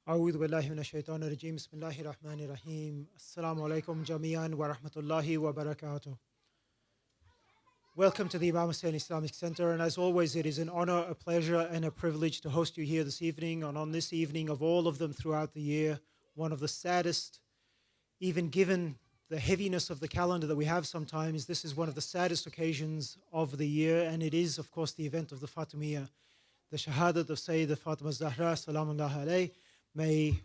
أعوذ بالله من الشيطان الرجيم بسم الله الرحمن الرحيم السلام عليكم جميعا ورحمة الله وبركاته. Welcome to the Imam Hussein Islamic Center, and as always it is an honor, a pleasure and a privilege to host you here this evening, and on this evening of all of them throughout the year, one of the saddest, even given the heaviness of the calendar that we have sometimes, this is one of the saddest occasions of the year, and it is of course the event of the Fatimiyyah, the Shahadat of Sayyidah Fatima Zahra Salamullah alayh. May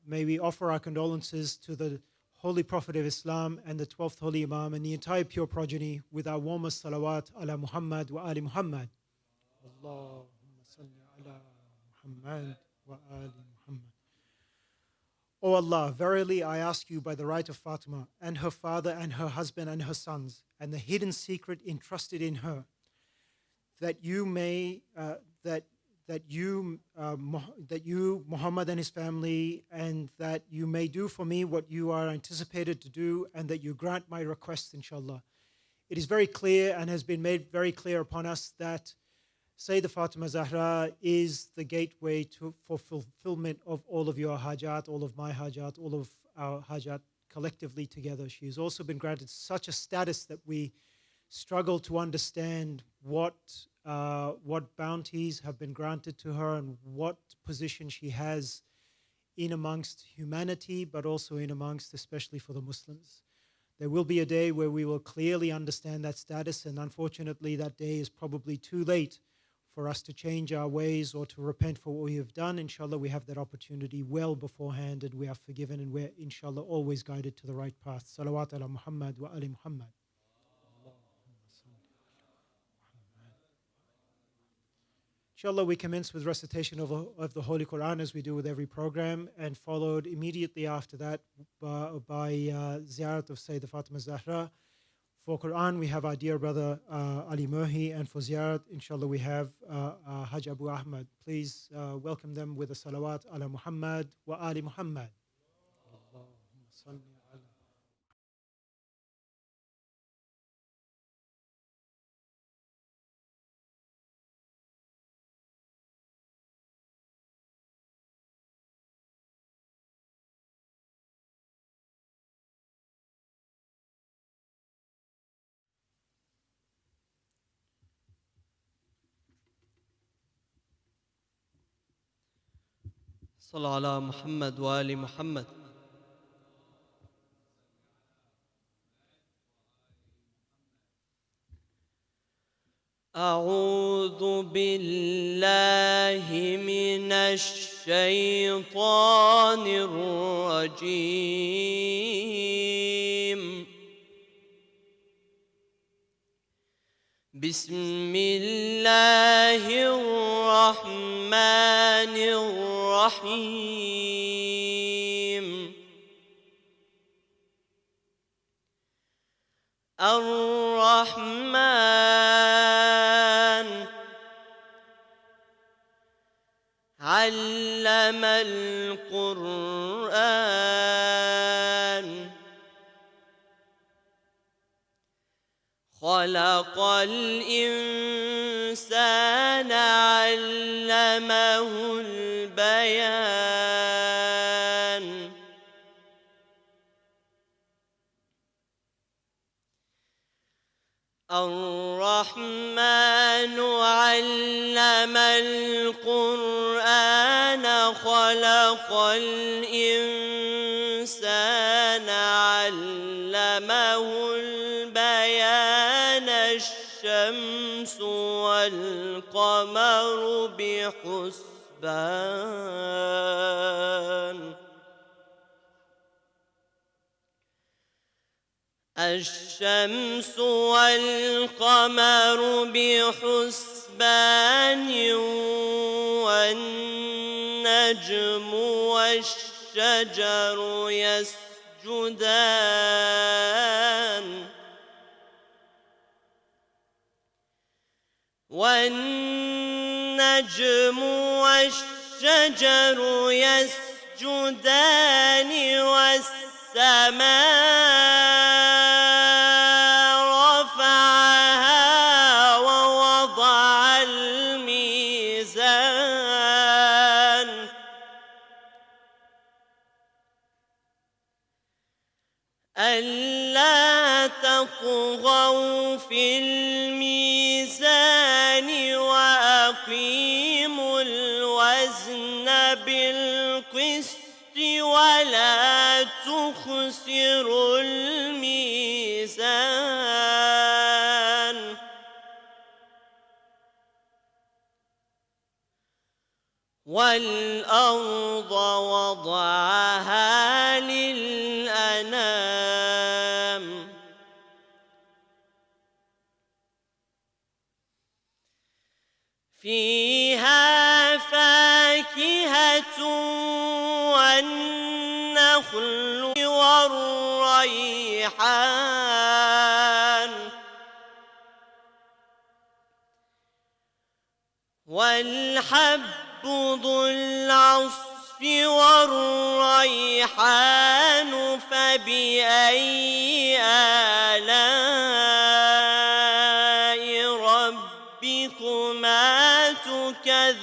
we offer our condolences to the Holy Prophet of Islam and the 12th Holy Imam and the entire pure progeny with our warmest salawat ala Muhammad wa ali Muhammad. Allahumma salli ala Muhammad wa ali Muhammad. O Allah, verily I ask you by the right of Fatima and her father and her husband and her sons and the hidden secret entrusted in her, that you may that you, Muhammad and his family, and that you may do for me what you are anticipated to do, and that you grant my request, inshallah. It is very clear and has been made very clear upon us that Sayyidah Fatima Zahra is the gateway for fulfillment of all of your hajat, all of my hajat, all of our hajat collectively together. She has also been granted such a status that we struggle to understand what bounties have been granted to her and what position she has in amongst humanity, but also in amongst, especially for the Muslims. There will be a day where we will clearly understand that status, and unfortunately that day is probably too late for us to change our ways or to repent for what we have done. Inshallah, we have that opportunity well beforehand, and we are forgiven, and we're inshallah always guided to the right path. Salawat ala Muhammad wa ali Muhammad. Inshallah, we commence with recitation of the Holy Quran as we do with every program, and followed immediately after that by ziyarat of Sayyidah Fatima Zahra. For Quran, we have our dear brother Ali Mohi, and for ziyarat, inshallah, we have Haj Abu Ahmad. Please welcome them with a salawat ala Muhammad wa ali Muhammad. Allahumma salli ala صل على محمد وآل محمد. أعوذ بالله من الشيطان الرجيم. بسم الله الرحمن الرحيم. الرحمن علم القرآن خلق الإنسان علمه البيان. الرحمن علم القرآن خلق الإنسان علمه البيان. الشمس والقمر بحسبان. الشمس والقمر بحسبان. والنجم والشجر يسجدان. والنجم والشجر يسجدان. والسماء رفعها ووضع الميزان. ألا تطغوا في الميزان وأقيموا الوزن بالقسط ولا تخسروا الميزان والأرض وضعها للأنام فيها فاكهة والنخل والريحان والحب ذو العصف والريحان فبأي آلاء ربكما تكذبان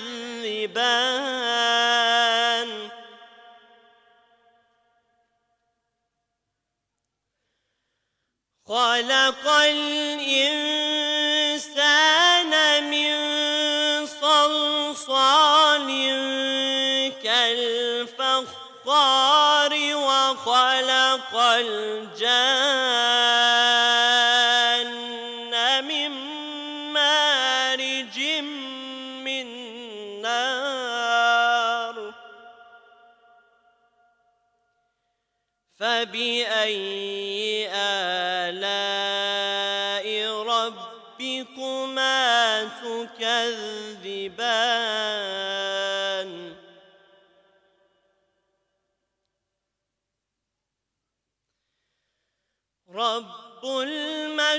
خلق الإنسان من صلصال كالفخار وخلق الجان من مارج من نار فبأي آلاء ربكما تكذبان رب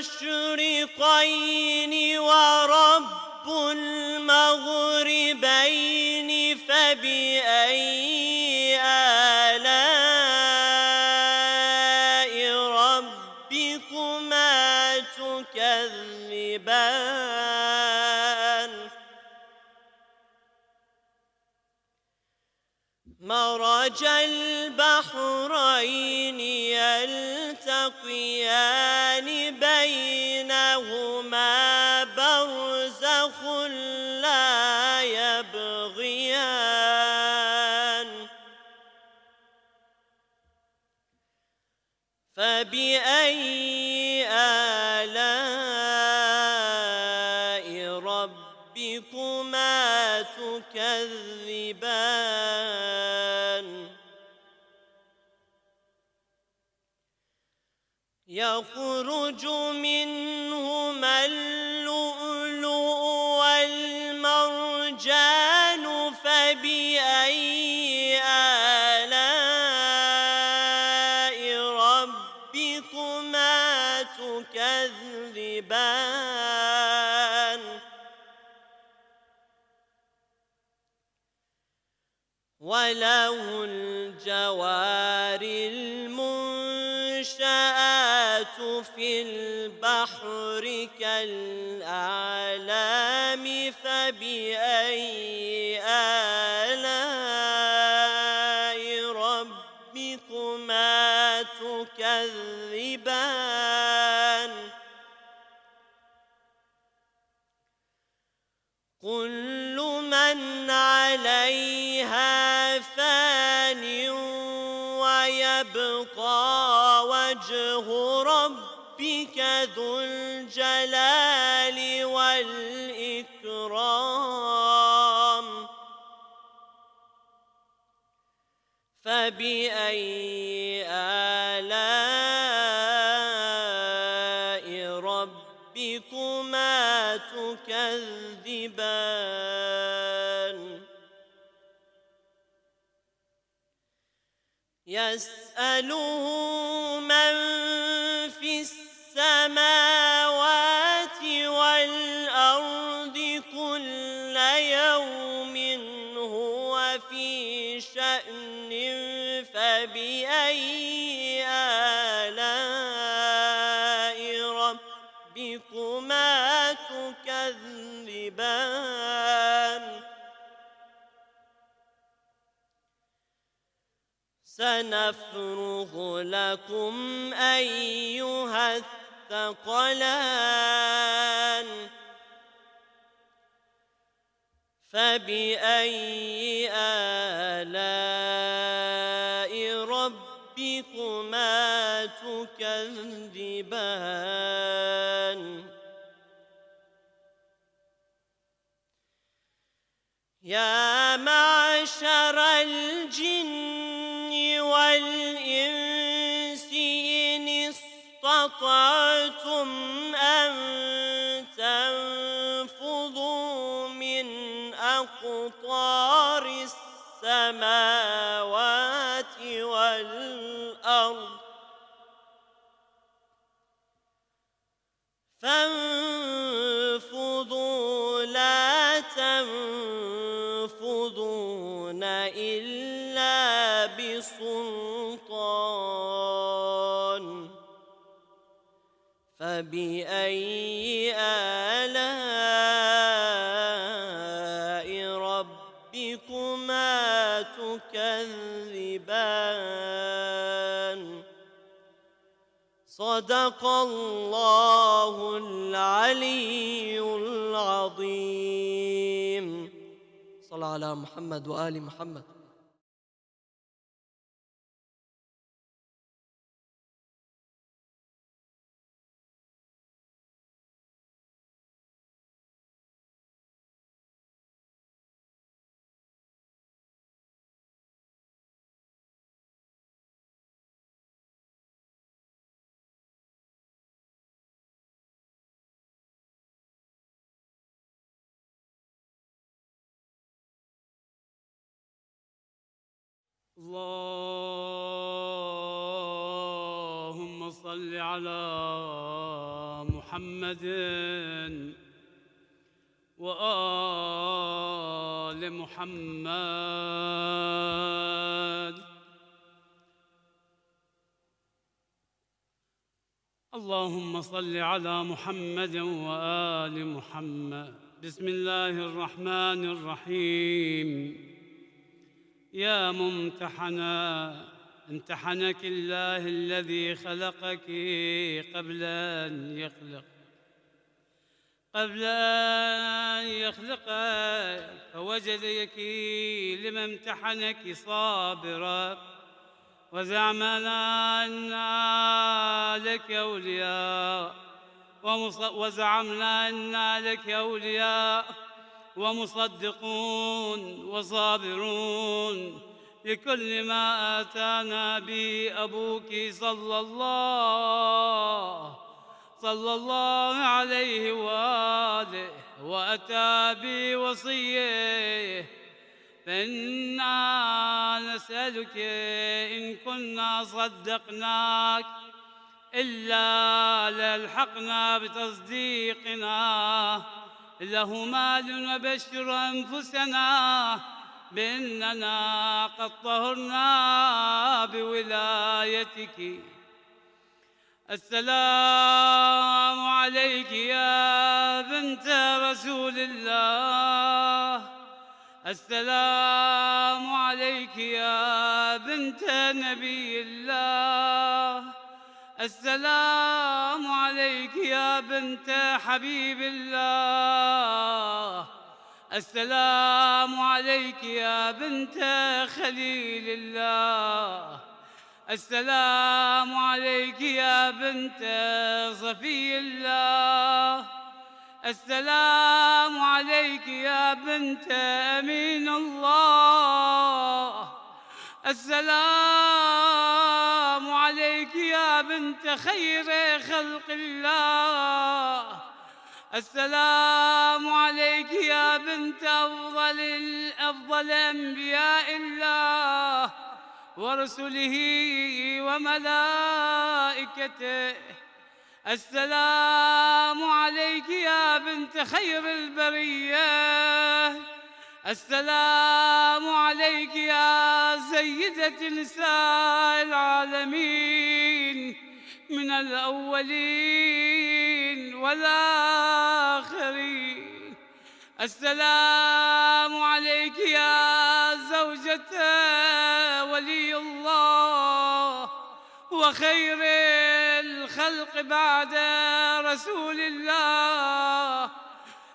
المشرقين ورب المغربين فبأي آلاء ربكما تكذبان مرج البحرين يلتقيان بينهما برزخ لا يبغيان فبأي آلاء ربكما تكذبان يخرج منهما اللؤلؤ والمرجان فبأي آلاء ربكما تكذبان وله الجوار المنشآت في البحر كالأعلام فبأي آلاء ربكما تكذبان كل من عليها فان ويبقى وجه ربك ذو الجلال والإكرام فبأي آلاء ربكما تكذبان يسأله من في السماوات والأرض كل يوم هو في شأن فبأي آلاء ربكما تكذبان سنفرغ لكم أيها الثقلان فبأي آلاء ربكما تكذبان يا معشر الجن والإنس إن استطعتم أن تنفذوا من أقطار السماوات والأرض فانفذوا لا تنفذون إلا بسلطان فبأي آلاء ربكما تكذبان صدق الله العلي العظيم. صلى على محمد وآل محمد. اللهم صل على محمد وآل محمد. اللهم صل على محمد وآل محمد. بسم الله الرحمن الرحيم. يا ممتحنة امتحنك الله الذي خلقك قبل أن يخلقك فوجدك لما امتحنك صابرة وزعمنا أن لك أولياء ومصدقون وصابرون لكل ما آتانا به أبوك صلى الله عليه وآله وأتى بوصيه فإنا نسألك إن كنا صدقناك إلا لالحقنا بتصديقنا له مال وبشر أنفسنا بأننا قد طهرنا بولايتك. السلام عليك يا بنت رسول الله. السلام عليك يا بنت نبي الله. السلام عليك يا بنت حبيب الله. السلام عليك يا بنت خليل الله. السلام عليك يا بنت صفي الله. السلام عليك يا بنت أمين الله. السلام عليك يا بنت خير خلق الله. السلام عليك يا بنت أفضل أنبياء الله ورسله وملائكته. السلام عليك يا بنت خير البرية. السلام عليك يا سيدة نساء العالمين من الأولين والآخرين. السلام عليك يا زوجة ولي الله وخير الخلق بعد رسول الله.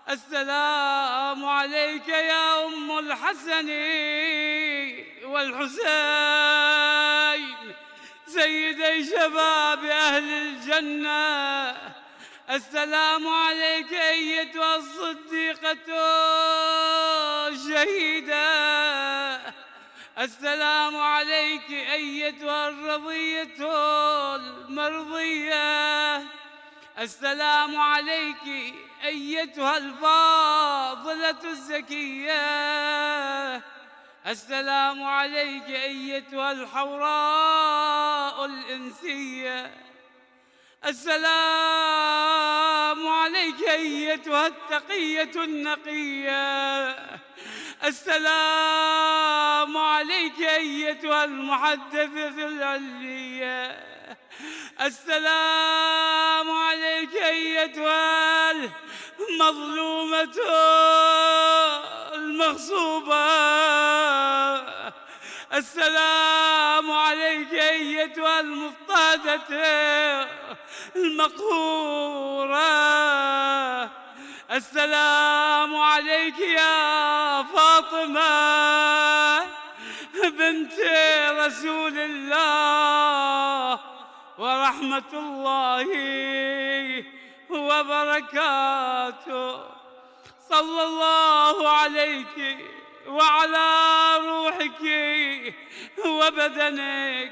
السلام عليك يا أم الحسن والحسين سيدي شباب أهل الجنة. السلام عليك أيتها الصديقة الشهيدة. السلام عليك أيتها الرضية المرضية. السلام عليك أيتها الفاضلة الزكية. السلام عليك أيتها الحوراء الإنسية. السلام عليك أيتها التقية النقية. السلام عليك أيتها المحدثة العلية. السلام عليك أيتها المظلومة المغصوبة. السلام عليك أيتها المضطهدة المقهورة. السلام عليك يا فاطمة بنت رسول الله ورحمة الله وبركاته. صلى الله عليك وعلى روحك وبدنك.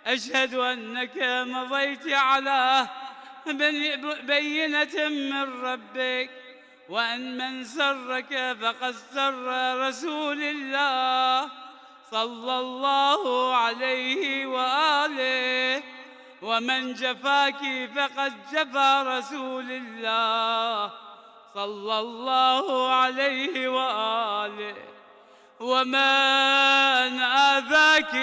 أشهد أنك مضيت على بينة من ربك، وأن من سرك فقد سر رسول الله صلى الله عليه وآله، ومن جفاك فقد جفى رسول الله صلى الله عليه وآله، ومن آذاك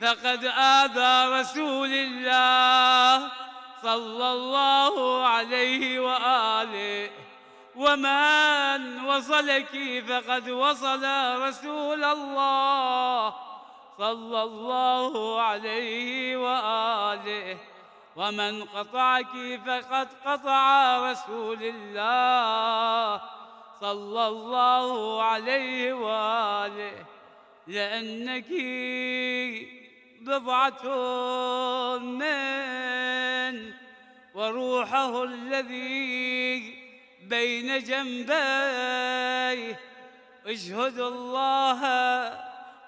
فقد آذى رسول الله صلى الله عليه وآله، ومن وصلك فقد وصل رسول الله صلى الله عليه وآله، ومن قطعك فقد قطع رسول الله صلى الله عليه وآله، لأنك بضعة من وروحه الذي بين جنبيه. اشهد الله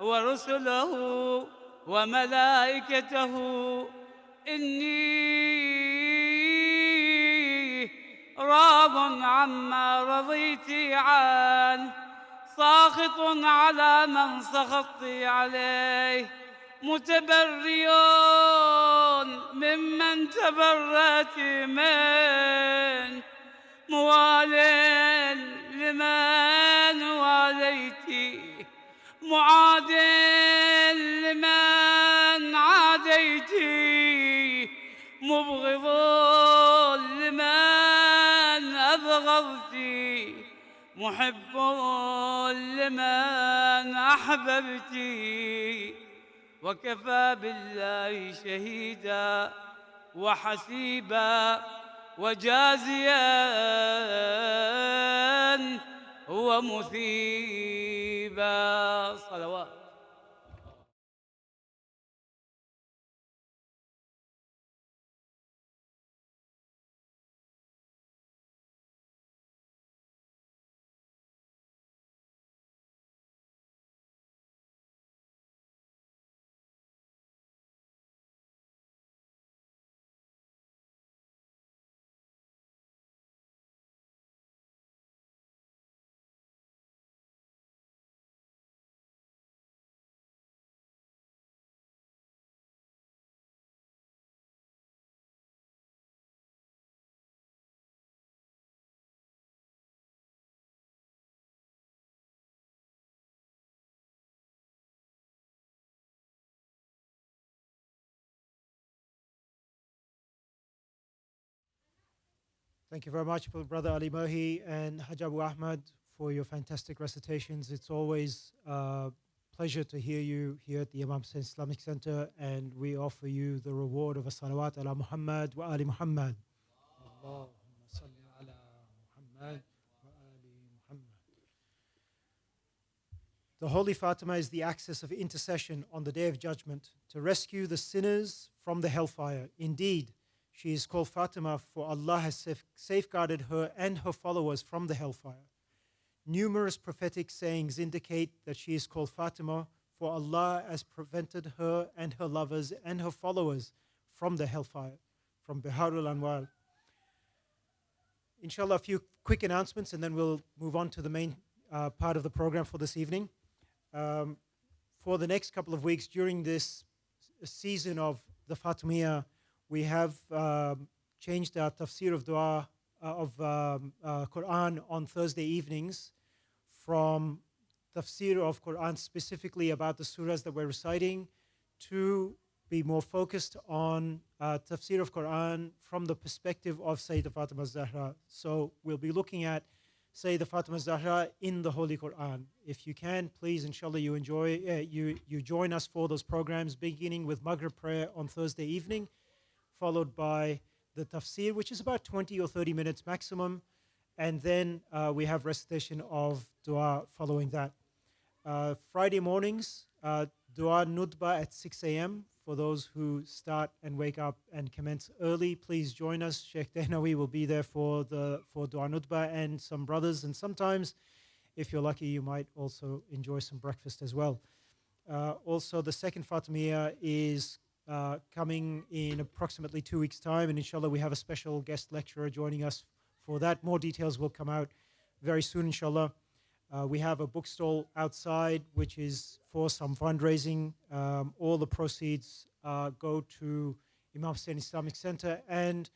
ورسله وملائكته إني راض عما رضيت عنه، ساخط على من سخطت عليه، متبرئ ممن تبرأت منه، موال لمن واليت، معاد لمن عاديت، مبغض لمن أبغضت، محب لمن أحببت. وكفى بالله شهيدا وحسيبا وجازيا ومثيبا. صلوات. Thank you very much, Brother Ali Mohi and Hajj Abu Ahmad, for your fantastic recitations. It's always a pleasure to hear you here at the Imam Hussein Islamic Center, and we offer you the reward of a salawat ala Muhammad wa ali Muhammad. Allahumma salli ala Muhammad wa ali Muhammad. The Holy Fatima is the access of intercession on the Day of Judgment to rescue the sinners from the hellfire. Indeed, she is called Fatima, for Allah has safeguarded her and her followers from the hellfire. Numerous prophetic sayings indicate that she is called Fatima, for Allah has prevented her and her lovers and her followers from the hellfire. From Biharul Anwar. Inshallah, a few quick announcements and then we'll move on to the main part of the program for this evening. For the next couple of weeks during this season of the Fatimiyyah, we have changed our tafsir of dua of Quran on Thursday evenings from tafsir of Quran specifically about the surahs that we're reciting to be more focused on tafsir of Quran from the perspective of Sayyidah Fatima Zahra. So we'll be looking at Sayyidah Fatima Zahra in the Holy Quran. If you can, please, inshallah, you join us for those programs, beginning with Maghrib prayer on Thursday evening, followed by the tafsir, which is about 20 or 30 minutes maximum, and then we have recitation of dua following that. Friday mornings, dua nudba at 6 a.m. For those who start and wake up and commence early, please join us. Sheikh Dehnawi will be there for dua nudba and some brothers, and sometimes, if you're lucky, you might also enjoy some breakfast as well. Also, the second Fatimiyyah is coming in approximately 2 weeks' time, and inshallah we have a special guest lecturer joining us for that. More details will come out very soon, inshallah. We have a bookstall outside which is for some fundraising. All the proceeds go to Imam Hussein Islamic Center, and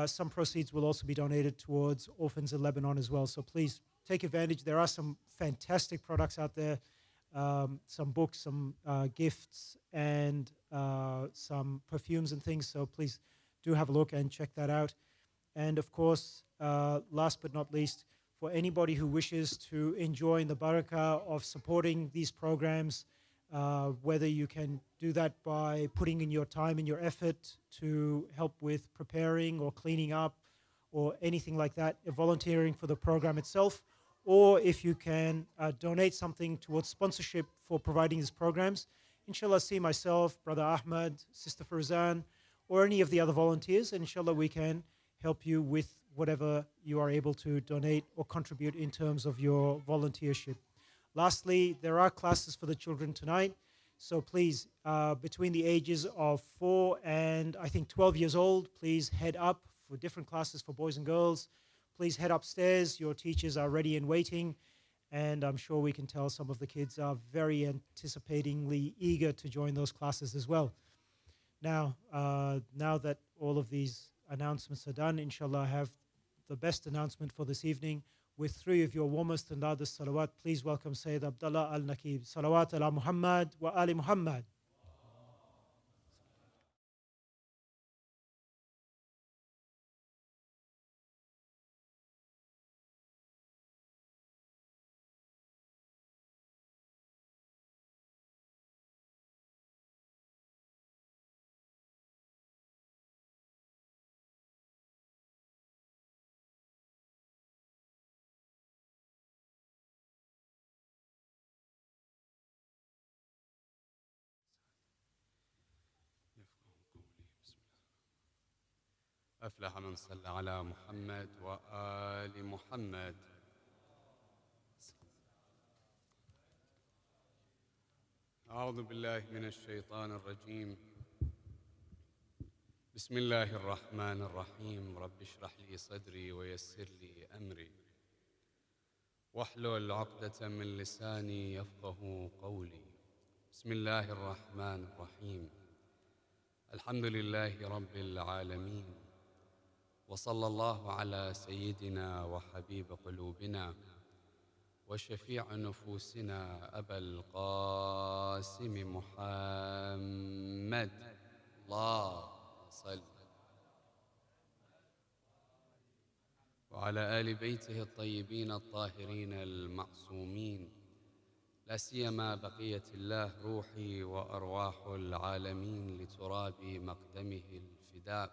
some proceeds will also be donated towards orphans in Lebanon as well. So please take advantage. There are some fantastic products out there, some books, some gifts, and some perfumes and things. So please do have a look and check that out. And of course, last but not least, for anybody who wishes to enjoy the barakah of supporting these programs, whether you can do that by putting in your time and your effort to help with preparing or cleaning up or anything like that, volunteering for the program itself, or if you can donate something towards sponsorship for providing these programs, inshallah, see myself, Brother Ahmad, Sister Farzan, or any of the other volunteers, and inshallah we can help you with whatever you are able to donate or contribute in terms of your volunteership. Lastly, there are classes for the children tonight, so please, between the ages of 4 and I think 12 years old, please head up for different classes for boys and girls. Please head upstairs, your teachers are ready and waiting, and I'm sure we can tell some of the kids are very anticipatingly eager to join those classes as well. Now, now that all of these announcements are done, inshallah, I have the best announcement for this evening with 3 of your warmest and loudest salawat. Please welcome Sayyid Abdullah Al-Nakeeb. Salawat ala Muhammad wa ali Muhammad. أفلح من صلى على محمد وآل محمد. أعوذ بالله من الشيطان الرجيم. بسم الله الرحمن الرحيم. رب اشرح لي صدري ويسر لي أمري واحلل عقدة من لساني يفقه قولي. بسم الله الرحمن الرحيم. الحمد لله رب العالمين، وصلى الله على سيدنا وحبيب قلوبنا وشفيع نفوسنا أبا القاسم محمد. الله صل وعلى آل بيته الطيبين الطاهرين المعصومين لا سيما بقية الله روحي وأرواح العالمين لتراب مقدمه الفداء.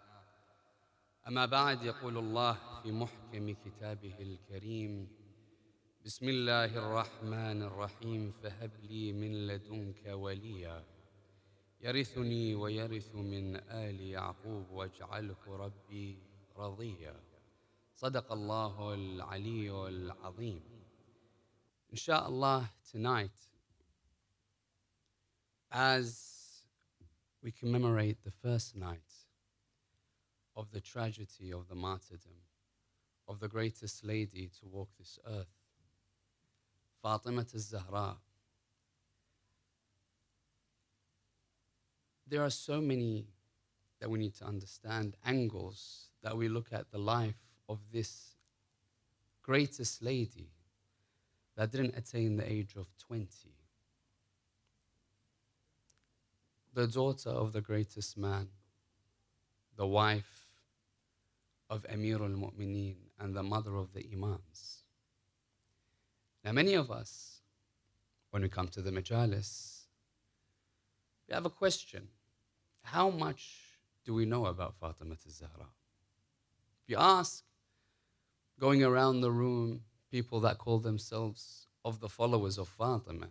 أما بعد، يقول الله في محكم كتابه الكريم: بسم الله الرحمن الرحيم، فهب لي من لدنك وليا يرثني ويرث من آل يعقوب واجعله ربي رضيا. صدق الله العلي العظيم. Inshallah, tonight, as we commemorate the first night of the tragedy of the martyrdom of the greatest lady to walk this earth, Fatimah al-Zahra, there are so many that we need to understand, angles that we look at the life of this greatest lady that didn't attain the age of 20. The daughter of the greatest man, the wife of Amir al-Mu'mineen and the mother of the Imams. Now many of us, when we come to the majalis, we have a question. How much do we know about Fatimah al-Zahra? If you ask, going around the room, people that call themselves of the followers of Fatima,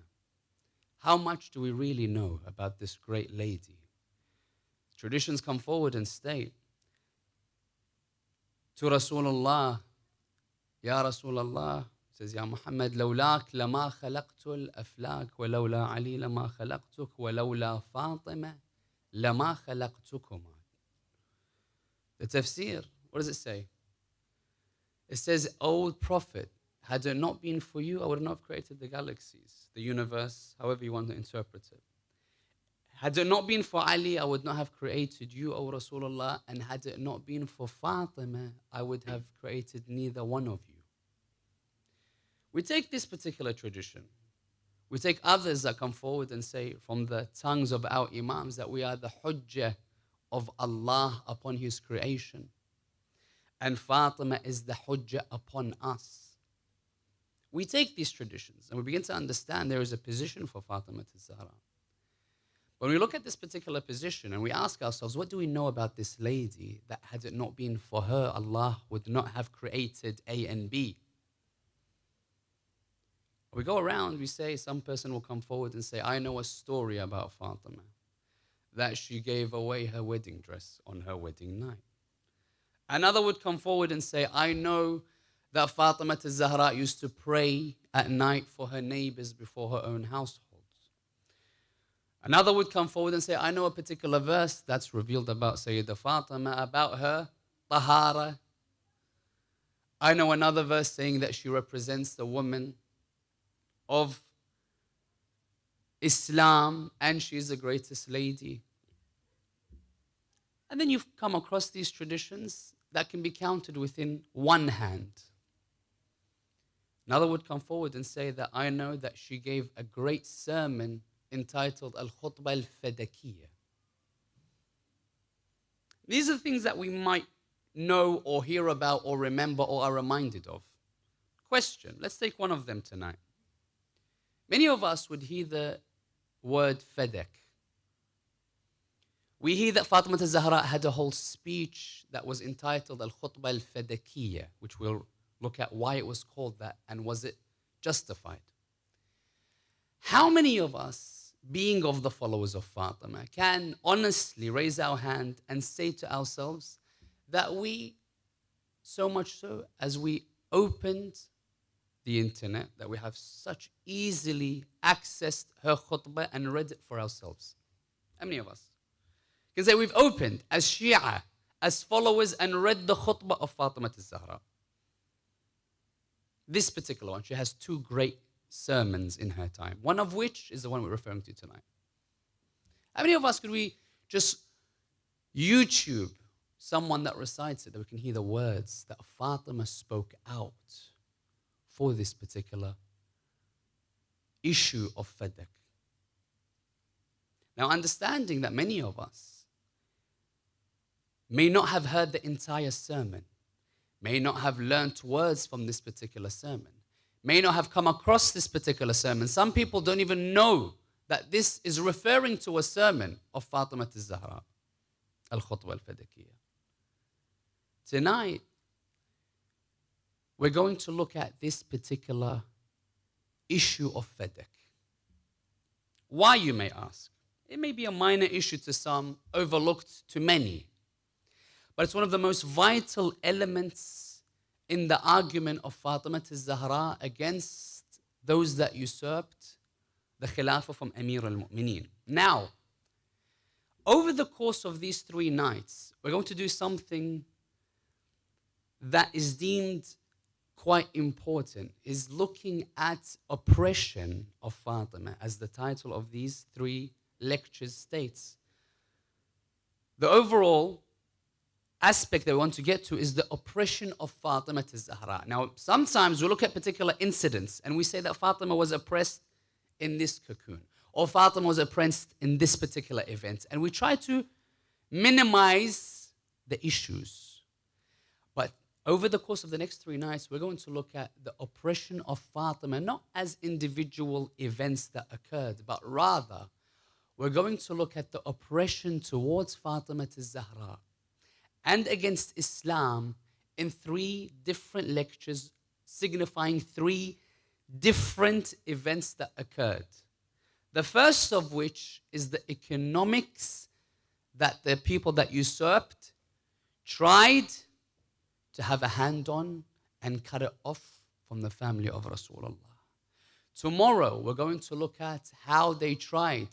how much do we really know about this great lady? Traditions come forward and state to Rasulullah, Ya Rasulullah, says, Ya Muhammad, لولاك لما خلقت الأفلاك ولولا علي لما خلقتك ولولا فاطمة لما خلقتكما. The tafsir, what does it say? It says, O Prophet, had it not been for you, I would not have created the galaxies, the universe, however you want to interpret it. Had it not been for Ali, I would not have created you, O Rasulullah, and had it not been for Fatima, I would have created neither one of you. We take this particular tradition. We take others that come forward and say from the tongues of our Imams that we are the hujjah of Allah upon His creation. And Fatima is the hujjah upon us. We take these traditions and we begin to understand there is a position for Fatima al-Zahra. When we look at this particular position and we ask ourselves, what do we know about this lady that had it not been for her, Allah would not have created A and B? We go around, we say, some person will come forward and say, I know a story about Fatima, that she gave away her wedding dress on her wedding night. Another would come forward and say, I know that Fatima al-Zahra used to pray at night for her neighbors before her own households. Another would come forward and say, I know a particular verse that's revealed about Sayyidah Fatima, about her tahara. I know another verse saying that she represents the woman of Islam and she is the greatest lady. And then you've come across these traditions that can be counted within one hand. Another would come forward and say that I know that she gave a great sermon entitled Al-Khutbah Al-Fadakiyyah. These are things that we might know or hear about or remember or are reminded of. Question, let's take one of them tonight. Many of us would hear the word Fadak. We hear that Fatima al-Zahra had a whole speech that was entitled Al-Khutbah Al-Fadakiyyah, which we'll look at why it was called that and was it justified. How many of us, being of the followers of Fatima, can honestly raise our hand and say to ourselves that we, so much so as we opened the internet, that we have such easily accessed her khutbah and read it for ourselves? How many of us can say we've opened as Shia, as followers, and read the khutbah of Fatima al-Zahra? This particular one, she has two great sermons in her time, one of which is the one we're referring to tonight. How many of us could we just YouTube someone that recites it, that we can hear the words that Fatima spoke out for this particular issue of Fadak? Now, understanding that many of us may not have heard the entire sermon, may not have learnt words from this particular sermon, may not have come across this particular sermon. Some people don't even know that this is referring to a sermon of Fatima al-Zahra, Al-Khutbah al-Fadakiyyah. Tonight, we're going to look at this particular issue of Fadak. Why, you may ask? It may be a minor issue to some, overlooked to many, but it's one of the most vital elements in the argument of Fatima al-Zahra against those that usurped the Khilafah from Amir al-Mu'mineen. Now, over the course of these 3 nights, we're going to do something that is deemed quite important, is looking at oppression of Fatima, as the title of these 3 lectures states. The overall aspect that we want to get to is the oppression of Fatima al-Zahra. Now, sometimes we look at particular incidents and we say that Fatima was oppressed in this cocoon, or Fatima was oppressed in this particular event, and we try to minimize the issues. But over the course of the next 3 nights, we're going to look at the oppression of Fatima, not as individual events that occurred, but rather we're going to look at the oppression towards Fatima al-Zahra and against Islam in 3 different lectures, signifying 3 different events that occurred. The first of which is the economics that the people that usurped tried to have a hand on and cut it off from the family of Rasulullah. Tomorrow, we're going to look at how they tried,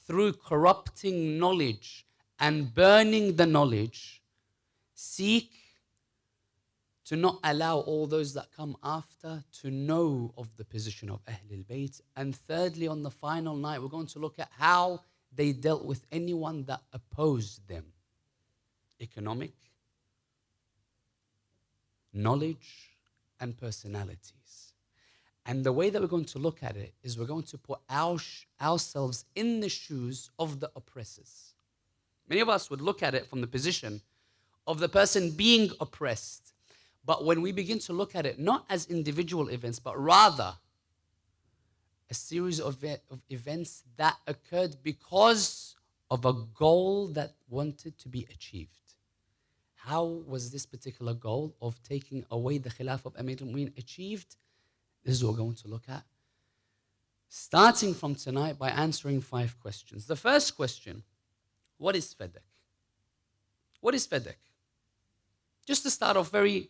through corrupting knowledge and burning the knowledge, seek to not allow all those that come after to know of the position of Ahlul Bayt. And thirdly, on the final night, we're going to look at how they dealt with anyone that opposed them. Economic, knowledge, and personalities. And the way that we're going to look at it is we're going to put ourselves in the shoes of the oppressors. Many of us would look at it from the position of the person being oppressed. But when we begin to look at it, not as individual events, but rather a series of events that occurred because of a goal that wanted to be achieved. How was this particular goal of taking away the Khilafah of Amir al-Mu'mineen achieved? This is what we're going to look at, starting from tonight by answering 5 questions. The first question, what is Fadak? What is Fadak? Just to start off very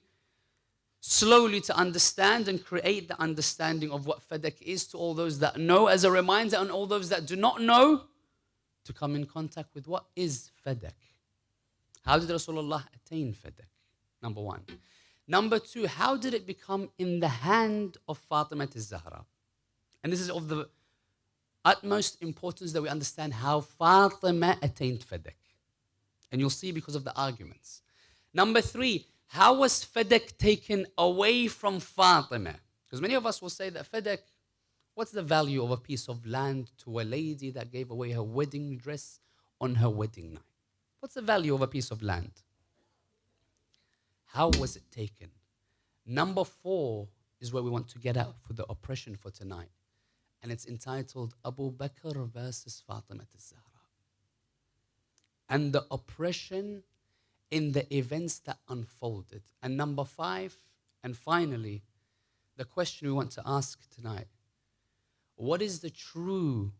slowly to understand and create the understanding of what Fadak is to all those that know, as a reminder, and all those that do not know, to come in contact with what is Fadak. How did Rasulullah attain Fadak? Number 1. Number 2, how did it become in the hand of Fatima al-Zahra? And this is of the utmost importance that we understand how Fatima attained Fadak. And you'll see because of the arguments. Number 3, how was Fadak taken away from Fatima? Because many of us will say that Fadak, what's the value of a piece of land to a lady that gave away her wedding dress on her wedding night? What's the value of a piece of land? How was it taken? Number 4 is where we want to get at for the oppression for tonight. And it's entitled Abu Bakr versus Fatima al-Zahra. And the oppression in the events that unfolded. And number 5, and finally, the question we want to ask tonight. What is the true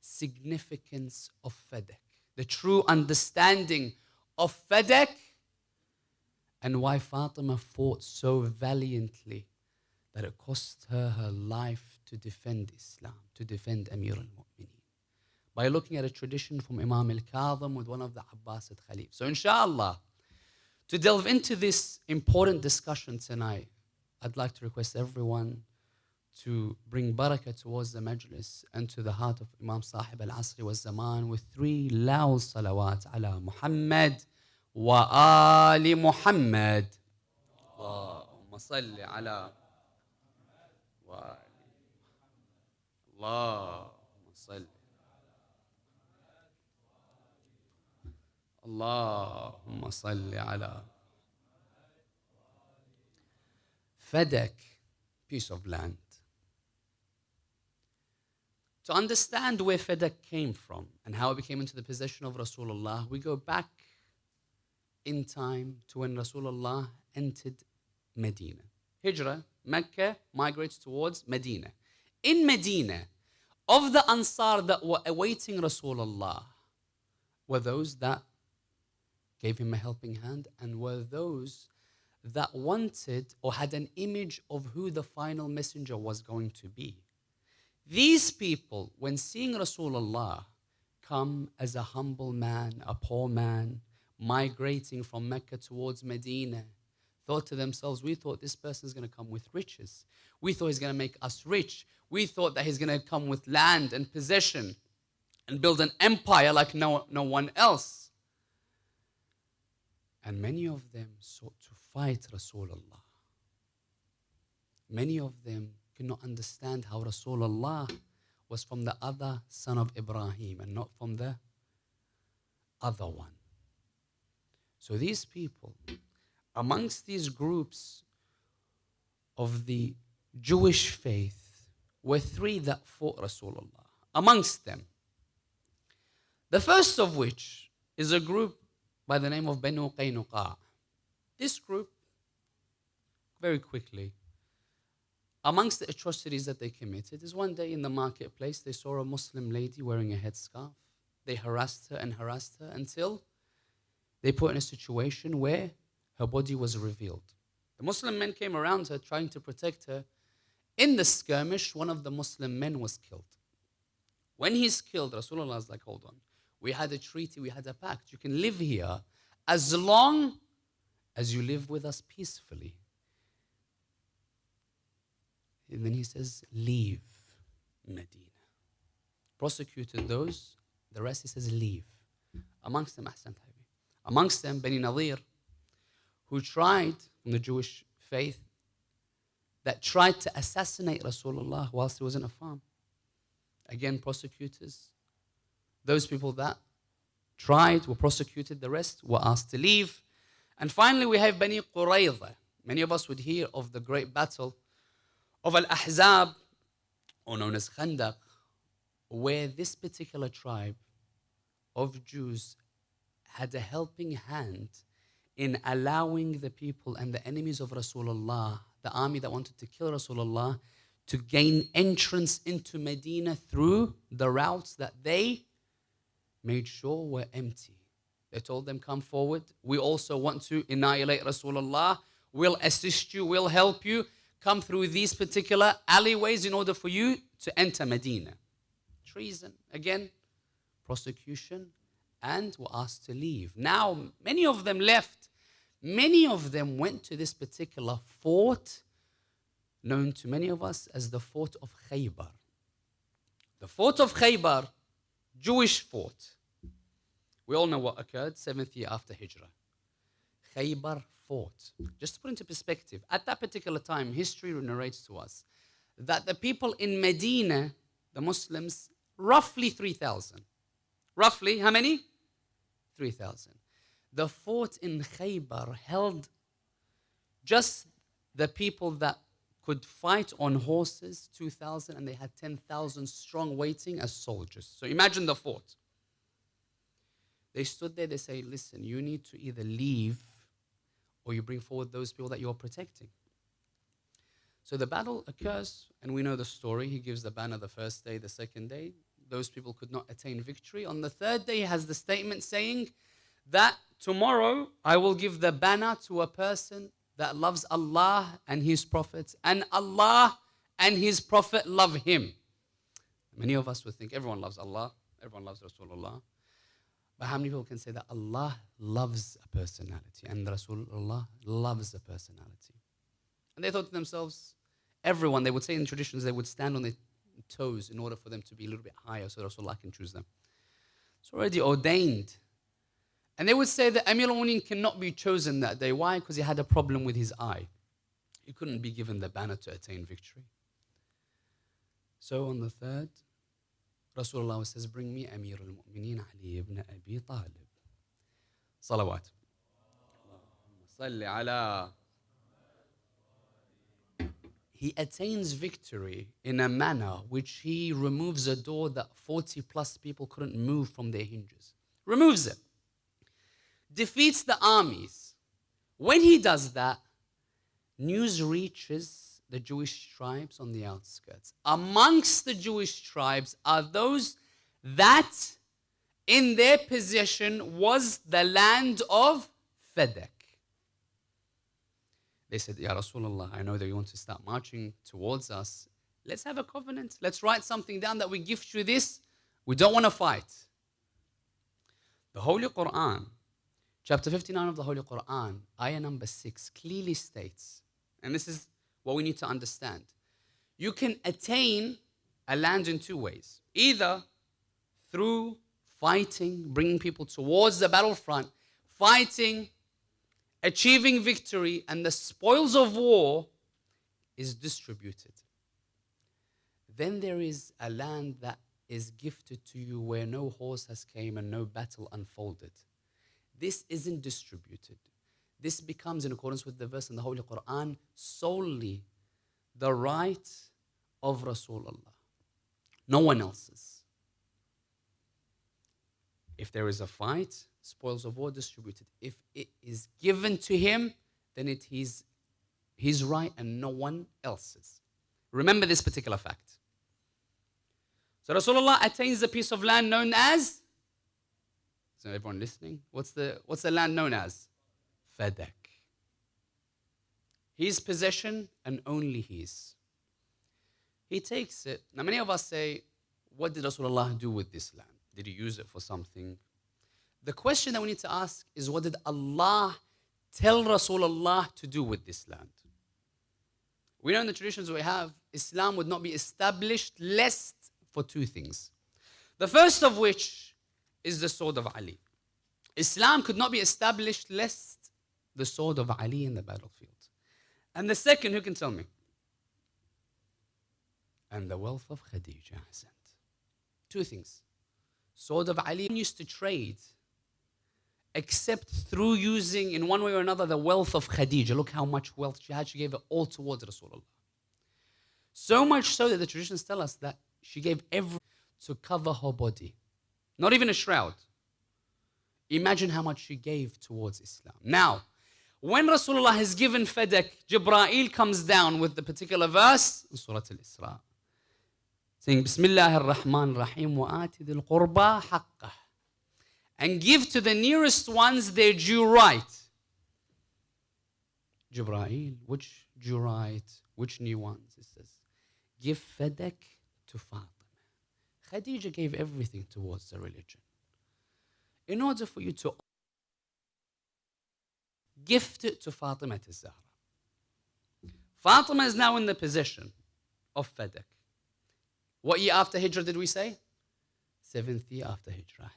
significance of Fadak? The true understanding of Fadak, and why Fatima fought so valiantly that it cost her her life to defend Islam, to defend Amir al-Mu'mineen, by looking at a tradition from Imam al-Kadhim with one of the Abbasid Khalif. So inshallah, to delve into this important discussion tonight, I'd like to request everyone to bring barakah towards the majlis and to the heart of Imam Sahib al-Asri wa Zaman with 3 loud salawat ala Muhammad wa ali Muhammad. Allahumma salli ala wa ali. Allahumma salli. Allahumma salli ala. Fadak piece of land. To understand where Fadak came from and how it became into the possession of Rasulullah, we go back in time to when Rasulullah entered Medina. Hijrah, Mecca migrates towards Medina. In Medina, of the Ansar that were awaiting Rasulullah, were those that gave him a helping hand and were those that wanted or had an image of who the final messenger was going to be. These people, when seeing Rasulullah come as a humble man, a poor man, migrating from Mecca towards Medina, thought to themselves, we thought this person is going to come with riches. We thought he's going to make us rich. We thought that he's going to come with land and possession and build an empire like no one else. And many of them sought to fight Rasulullah. Many of them could not understand how Rasulullah was from the other son of Ibrahim and not from the other one. So these people, amongst these groups of the Jewish faith, were three that fought Rasulullah. Amongst them, the first of which is a group by the name of Banu Qaynuqa. This group, very quickly, amongst the atrocities that they committed is one day in the marketplace they saw a Muslim lady wearing a headscarf. They harassed her until they put her in a situation where her body was revealed. The Muslim men came around her trying to protect her. In the skirmish, one of the Muslim men was killed. When he's killed, Rasulullah is like, hold on. We had a treaty, we had a pact. You can live here as long as you live with us peacefully. And then he says, leave Medina. Prosecuted those, the rest he says, leave. Amongst them, amongst them, Bani Nadir, who tried, from the Jewish faith, that tried to assassinate Rasulullah whilst he was in a farm. Again, prosecutors. Those people that tried were prosecuted, the rest were asked to leave. And finally, we have Bani Qurayza. Many of us would hear of the great battle of Al-Ahzab, or known as Khandaq, where this particular tribe of Jews had a helping hand in allowing the people and the enemies of Rasulullah, the army that wanted to kill Rasulullah, to gain entrance into Medina through the routes that they made sure were empty. They told them, come forward. We also want to annihilate Rasulullah. We'll assist you. We'll help you. Come through these particular alleyways in order for you to enter Medina. Treason, again, prosecution, and were asked to leave. Now, many of them left. Many of them went to this particular fort, known to many of us as the fort of Khaybar. The fort of Khaybar, Jewish fort. We all know what occurred, 7th year after Hijrah. Khaybar fort. Just to put into perspective, at that particular time, history narrates to us that the people in Medina, the Muslims, roughly 3,000. Roughly, how many? 3,000. The fort in Khaybar held just the people that could fight on horses, 2,000, and they had 10,000 strong waiting as soldiers. So imagine the fort. They stood there, they say, listen, you need to either leave or you bring forward those people that you're protecting. So the battle occurs, and we know the story. He gives the banner the first day, the second day. Those people could not attain victory. On the third day, he has the statement saying that tomorrow I will give the banner to a person that loves Allah and His Prophet, and Allah and His Prophet love him. Many of us would think everyone loves Allah, everyone loves Rasulullah. But how many people can say that Allah loves a personality and Rasulullah loves a personality? And they thought to themselves, everyone, they would say in traditions, they would stand on their toes in order for them to be a little bit higher so Rasulullah can choose them. It's already ordained. And they would say that Amir al-Mu'minin cannot be chosen that day. Why? Because he had a problem with his eye. He couldn't be given the banner to attain victory. So on the third, Rasulullah says, bring me Amir al-Mu'minin Ali ibn Abi Talib. Salawat. Salli ala. he attains victory in a manner which he removes a door that 40 plus people couldn't move from their hinges. Removes it. Defeats the armies. When he does that, news reaches the Jewish tribes on the outskirts. Amongst the Jewish tribes are those that in their possession was the land of Fadak. They said, Ya Rasulullah, I know that you want to start marching towards us. Let's have a covenant. Let's write something down that we gift you this. We don't want to fight. The Holy Quran, chapter 59 of the Holy Quran, ayah number 6, clearly states, and this is what we need to understand. You can attain a land in two ways. Either through fighting, bringing people towards the battlefront, fighting, achieving victory, and the spoils of war is distributed. Then there is a land that is gifted to you where no horse has came and no battle unfolded. This isn't distributed. This becomes, in accordance with the verse in the Holy Quran, solely the right of Rasulullah. No one else's. If there is a fight, spoils of war distributed. If it is given to him, then it is his right and no one else's. Remember this particular fact. So Rasulullah attains a piece of land known as, so everyone listening, what's the land known as? Fadak. His possession and only his. He takes it. Now many of us say, what did Rasulullah do with this land? Did he use it for something? The question that we need to ask is, what did Allah tell Rasulullah to do with this land? We know in the traditions we have, Islam would not be established lest for two things. The first of which is the sword of Ali. Islam could not be established lest the sword of Ali in the battlefield. And the second, who can tell me? And the wealth of Khadija. Two things. Sword of Ali used to trade except through using, in one way or another, the wealth of Khadija. Look how much wealth she had. She gave it all towards Rasulullah. So much so that the traditions tell us that she gave everything to cover her body. Not even a shroud. Imagine how much she gave towards Islam. Now, when Rasulullah has given Fadak, Jibreel comes down with the particular verse in Surah Al-Isra, saying, Bismillah ar-Rahman ar-Rahim wa ati dhil qurba haqqah. And give to the nearest ones their due right. Jibreel, which due right? Which new ones? It says, give Fadak to Fatima. Khadija gave everything towards the religion. In order for you to gift it to Fatima al-Zahra. Fatima is now in the possession of Fadak. What year after Hijrah did we say? 7th year after Hijrah.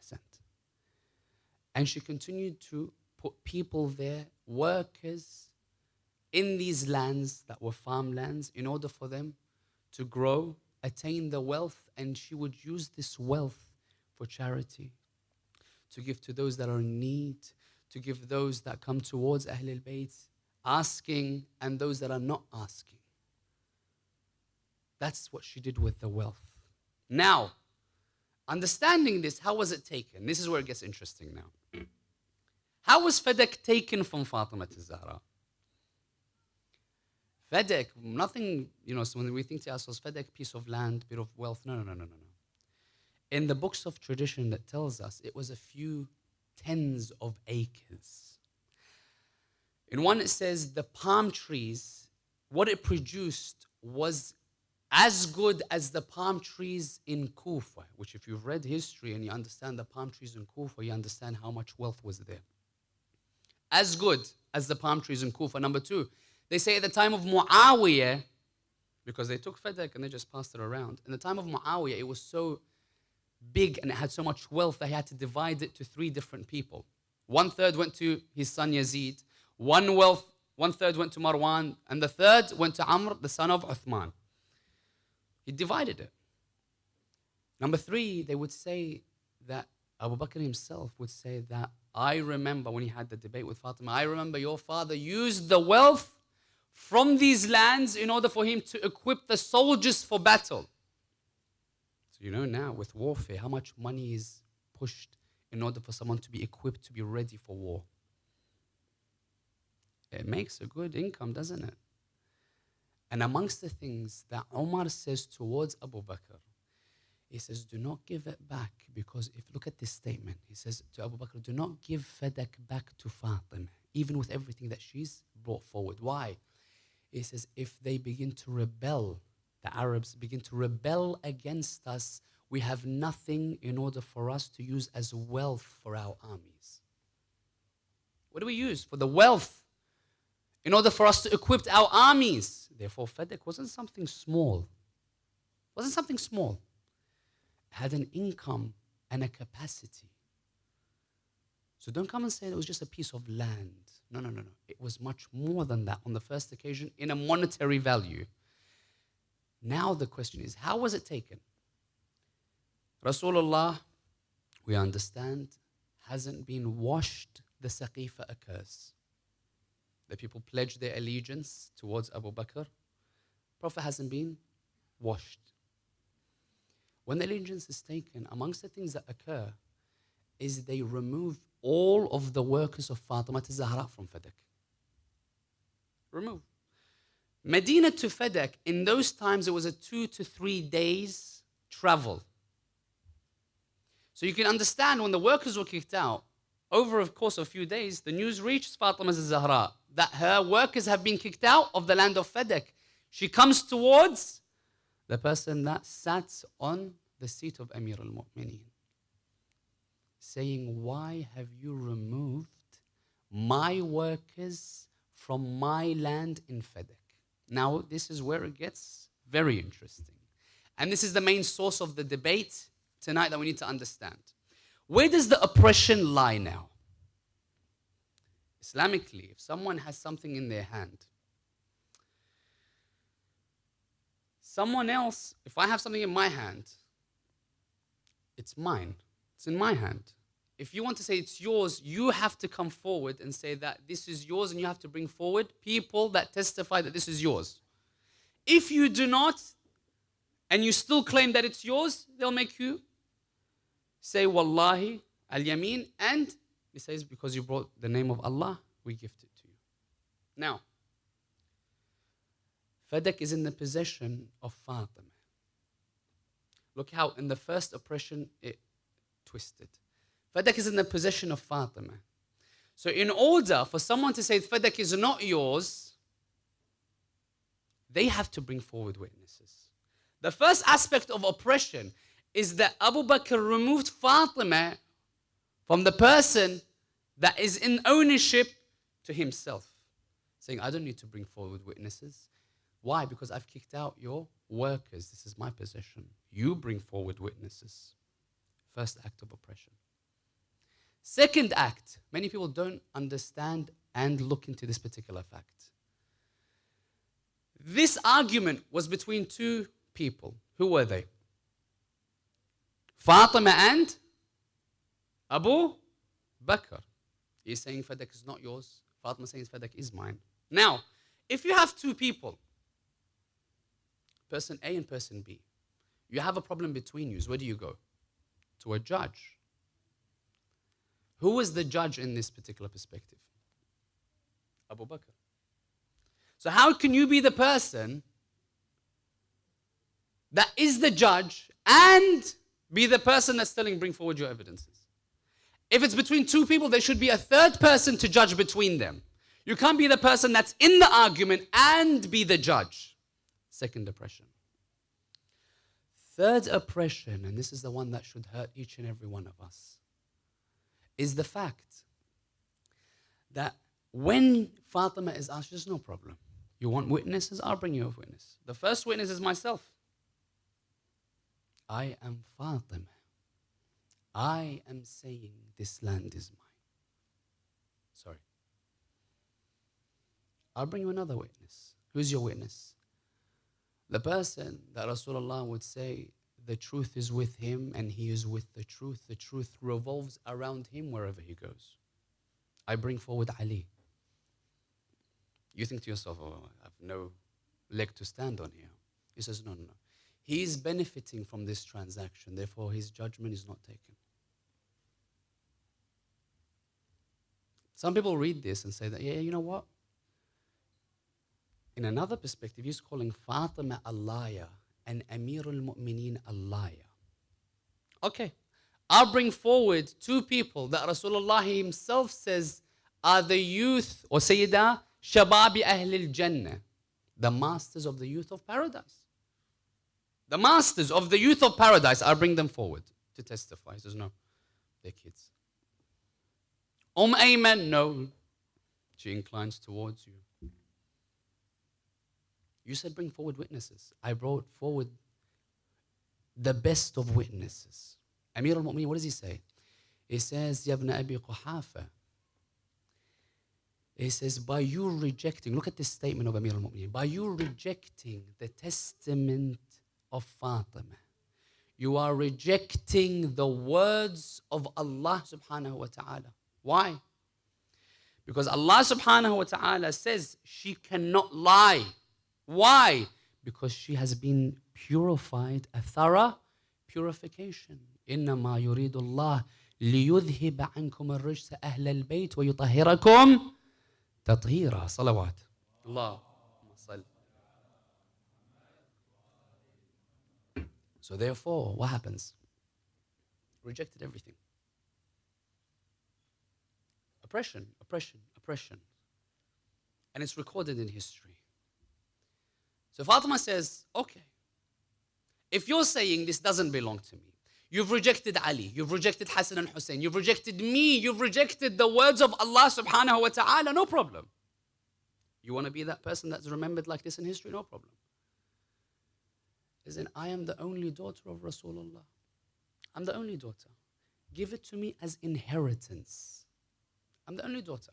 And she continued to put people there, workers, in these lands that were farmlands, in order for them to grow, attain the wealth, and she would use this wealth for charity, to give to those that are in need, to give those that come towards Ahlul Bayt, asking, and those that are not asking. That's what she did with the wealth. Now, understanding this, how was it taken? This is where it gets interesting now. How was Fadak taken from Fatima al-Zahra? Fadak, nothing, so when we think to ourselves, Fadak, piece of land, bit of wealth, no. In the books of tradition that tells us, it was a few tens of acres. In one it says the palm trees, what it produced was as good as the palm trees in Kufa, which if you've read history and you understand the palm trees in Kufa, you understand how much wealth was there. As good as the palm trees in Kufa. Number two, they say at the time of Muawiyah, because they took Fadak and they just passed it around. In the time of Muawiyah, it was so big and it had so much wealth that he had to divide it to 3 different people. 1/3 went to his son Yazid, 1/3 went to Marwan, and the 1/3 went to Amr, the son of Uthman. He divided it. Number 3, they would say that Abu Bakr himself would say that, I remember when he had the debate with Fatima, I remember your father used the wealth from these lands in order for him to equip the soldiers for battle. So you know now with warfare how much money is pushed in order for someone to be equipped to be ready for war. It makes a good income, doesn't it? And amongst the things that Umar says towards Abu Bakr, he says, do not give it back, because if look at this statement, he says to Abu Bakr, do not give Fadak back to Fatima, even with everything that she's brought forward. Why? He says, if they begin to rebel, the Arabs begin to rebel against us, we have nothing in order for us to use as wealth for our armies. What do we use for the wealth in order for us to equip our armies? Therefore, Fadak wasn't something small. It wasn't something small. It had an income and a capacity. So don't come and say it was just a piece of land. No. It was much more than that on the first occasion in a monetary value. Now the question is, how was it taken? Rasulullah, we understand, hasn't been washed. The Saqifa occurs. The people pledge their allegiance towards Abu Bakr. Prophet hasn't been washed. When the allegiance is taken, amongst the things that occur is they remove all of the workers of Fatima to Zahra from Fadak. Remove. Medina to Fadak, in those times it was a 2 to 3 days travel. So you can understand when the workers were kicked out, over a course of a few days, the news reached Fatima Zahra that her workers have been kicked out of the land of Fadak. She comes towards the person that sat on the seat of Amir al-Mu'mineen, saying, why have you removed my workers from my land in Fadak? Now, this is where it gets very interesting. And this is the main source of the debate tonight that we need to understand. Where does the oppression lie now? Islamically, if someone has something in their hand, someone else, if I have something in my hand, it's mine. It's in my hand. If you want to say it's yours, you have to come forward and say that this is yours, and you have to bring forward people that testify that this is yours. If you do not, and you still claim that it's yours, they'll make you say, Wallahi, al-Yameen, and he says, because you brought the name of Allah, we gift it to you. Now, Fadak is in the possession of Fatima. Look how in the first oppression it twisted. Fadak is in the possession of Fatima. So in order for someone to say Fadak is not yours, they have to bring forward witnesses. The first aspect of oppression is that Abu Bakr removed Fatima from the person that is in ownership to himself, saying, I don't need to bring forward witnesses. Why? Because I've kicked out your workers. This is my possession. You bring forward witnesses. First act of oppression. Second act, many people don't understand and look into this particular fact. This argument was between two people. Who were they? Fatima and Abu Bakr. He's saying Fadak is not yours. Fatima saying Fadak is mine. Now, if you have two people, person A and person B, you have a problem between you, where do you go? To a judge. Who was the judge in this particular perspective? Abu Bakr. So how can you be the person that is the judge and be the person that's bring forward your evidences? If it's between two people, there should be a third person to judge between them. You can't be the person that's in the argument and be the judge. Second oppression. Third oppression, and this is the one that should hurt each and every one of us, is the fact that when Fatima is asked, there's no problem. You want witnesses? I'll bring you a witness. The first witness is myself. I am Fatima. I am saying this land is mine. Sorry. I'll bring you another witness. Who's your witness? The person that Rasulullah would say, the truth is with him and he is with the truth. The truth revolves around him wherever he goes. I bring forward Ali. You think to yourself, oh, I have no leg to stand on here. He says, no, no, no. He is benefiting from this transaction, therefore his judgment is not taken. Some people read this and say that, yeah, you know what? In another perspective, he's calling Fatima a liar and Amir al-Mu'mineen a liar. Okay, I'll bring forward two people that Rasulullah himself says are the youth, or Sayyida Shababi Ahl al-Jannah, the masters of the youth of paradise. The masters of the youth of paradise, I'll bring them forward to testify. He says, no, they're kids. Ayman, no. She inclines towards you. You said bring forward witnesses. I brought forward the best of witnesses. Amir al-Mu'mineen, what does he say? He says, Ya ibn Abi Quhafa. He says, by you rejecting, look at this statement of Amir al-Mu'mineen, by you rejecting the testament of Fatima, you are rejecting the words of Allah subhanahu wa ta'ala. Why? Because Allah subhanahu wa ta'ala says she cannot lie. Why? Because she has been purified, a thorough purification. إنما يريد الله ليذهب عنكم الرجس أهل البيت ويطهركم تطهيرا. صلوات. اللهم صل. So therefore, what happens? Rejected everything. Oppression, oppression, oppression. And it's recorded in history. So Fatima says, okay, if you're saying this doesn't belong to me, you've rejected Ali, you've rejected Hassan and Hussein, you've rejected me, you've rejected the words of Allah subhanahu wa ta'ala, no problem. You want to be that person that's remembered like this in history? No problem. As in, I am the only daughter of Rasulullah. I'm the only daughter. Give it to me as inheritance. I'm the only daughter.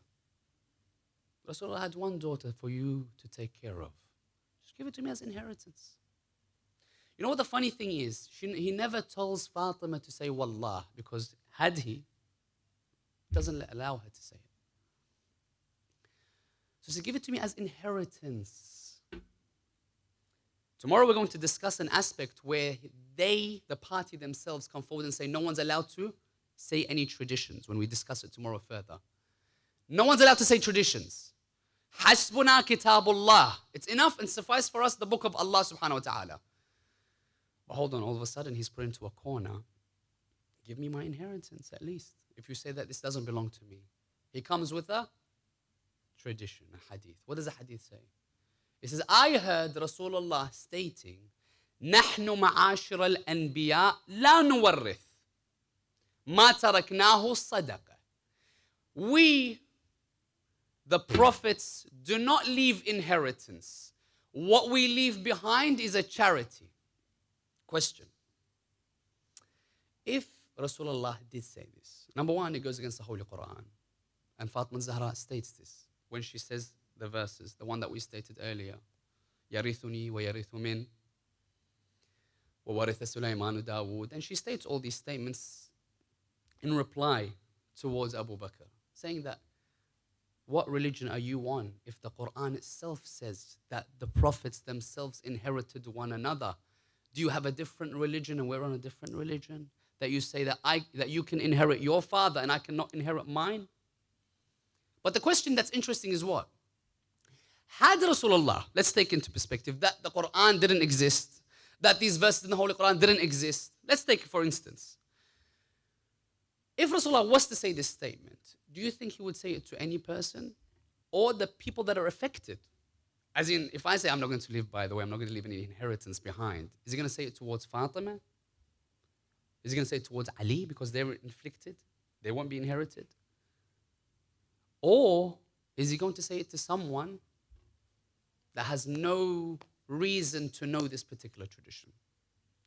Rasulullah had one daughter for you to take care of. Just give it to me as inheritance. You know what the funny thing is? He never tells Fatima to say Wallah, because had he doesn't allow her to say it. So he said, give it to me as inheritance. Tomorrow we're going to discuss an aspect where they, the party themselves, come forward and say no one's allowed to say any traditions when we discuss it tomorrow further. No one's allowed to say traditions. Hasbuna kitabullah. It's enough and suffice for us the book of Allah subhanahu wa ta'ala. But hold on, all of a sudden he's put into a corner. Give me my inheritance at least. If you say that this doesn't belong to me. He comes with a tradition, a hadith. What does the hadith say? It says, I heard Rasulullah stating, نحن معاشر الأنبياء لا نورث ما تركناه الصدقة. We, the prophets, do not leave inheritance. What we leave behind is a charity. Question. If Rasulullah did say this, number one, it goes against the Holy Quran. And Fatima Zahra states this when she says the verses, the one that we stated earlier. يَرِثُنِي وَيَرِثُ مِنْ وَوَرِثَ سُلَيْمَانُ دَاوُودَ. And she states all these statements in reply towards Abu Bakr, saying that, what religion are you on if the Quran itself says that the prophets themselves inherited one another? Do you have a different religion and we're on a different religion? That you say that you can inherit your father and I cannot inherit mine? But the question that's interesting is what? Had Rasulullah, let's take into perspective that the Quran didn't exist, that these verses in the Holy Quran didn't exist. Let's take, for instance, if Rasulullah was to say this statement, do you think he would say it to any person or the people that are affected? As in, if I say I'm not going to leave, by the way, I'm not going to leave any inheritance behind, is he going to say it towards Fatima? Is he going to say it towards Ali because they were inflicted? They won't be inherited? Or is he going to say it to someone that has no reason to know this particular tradition?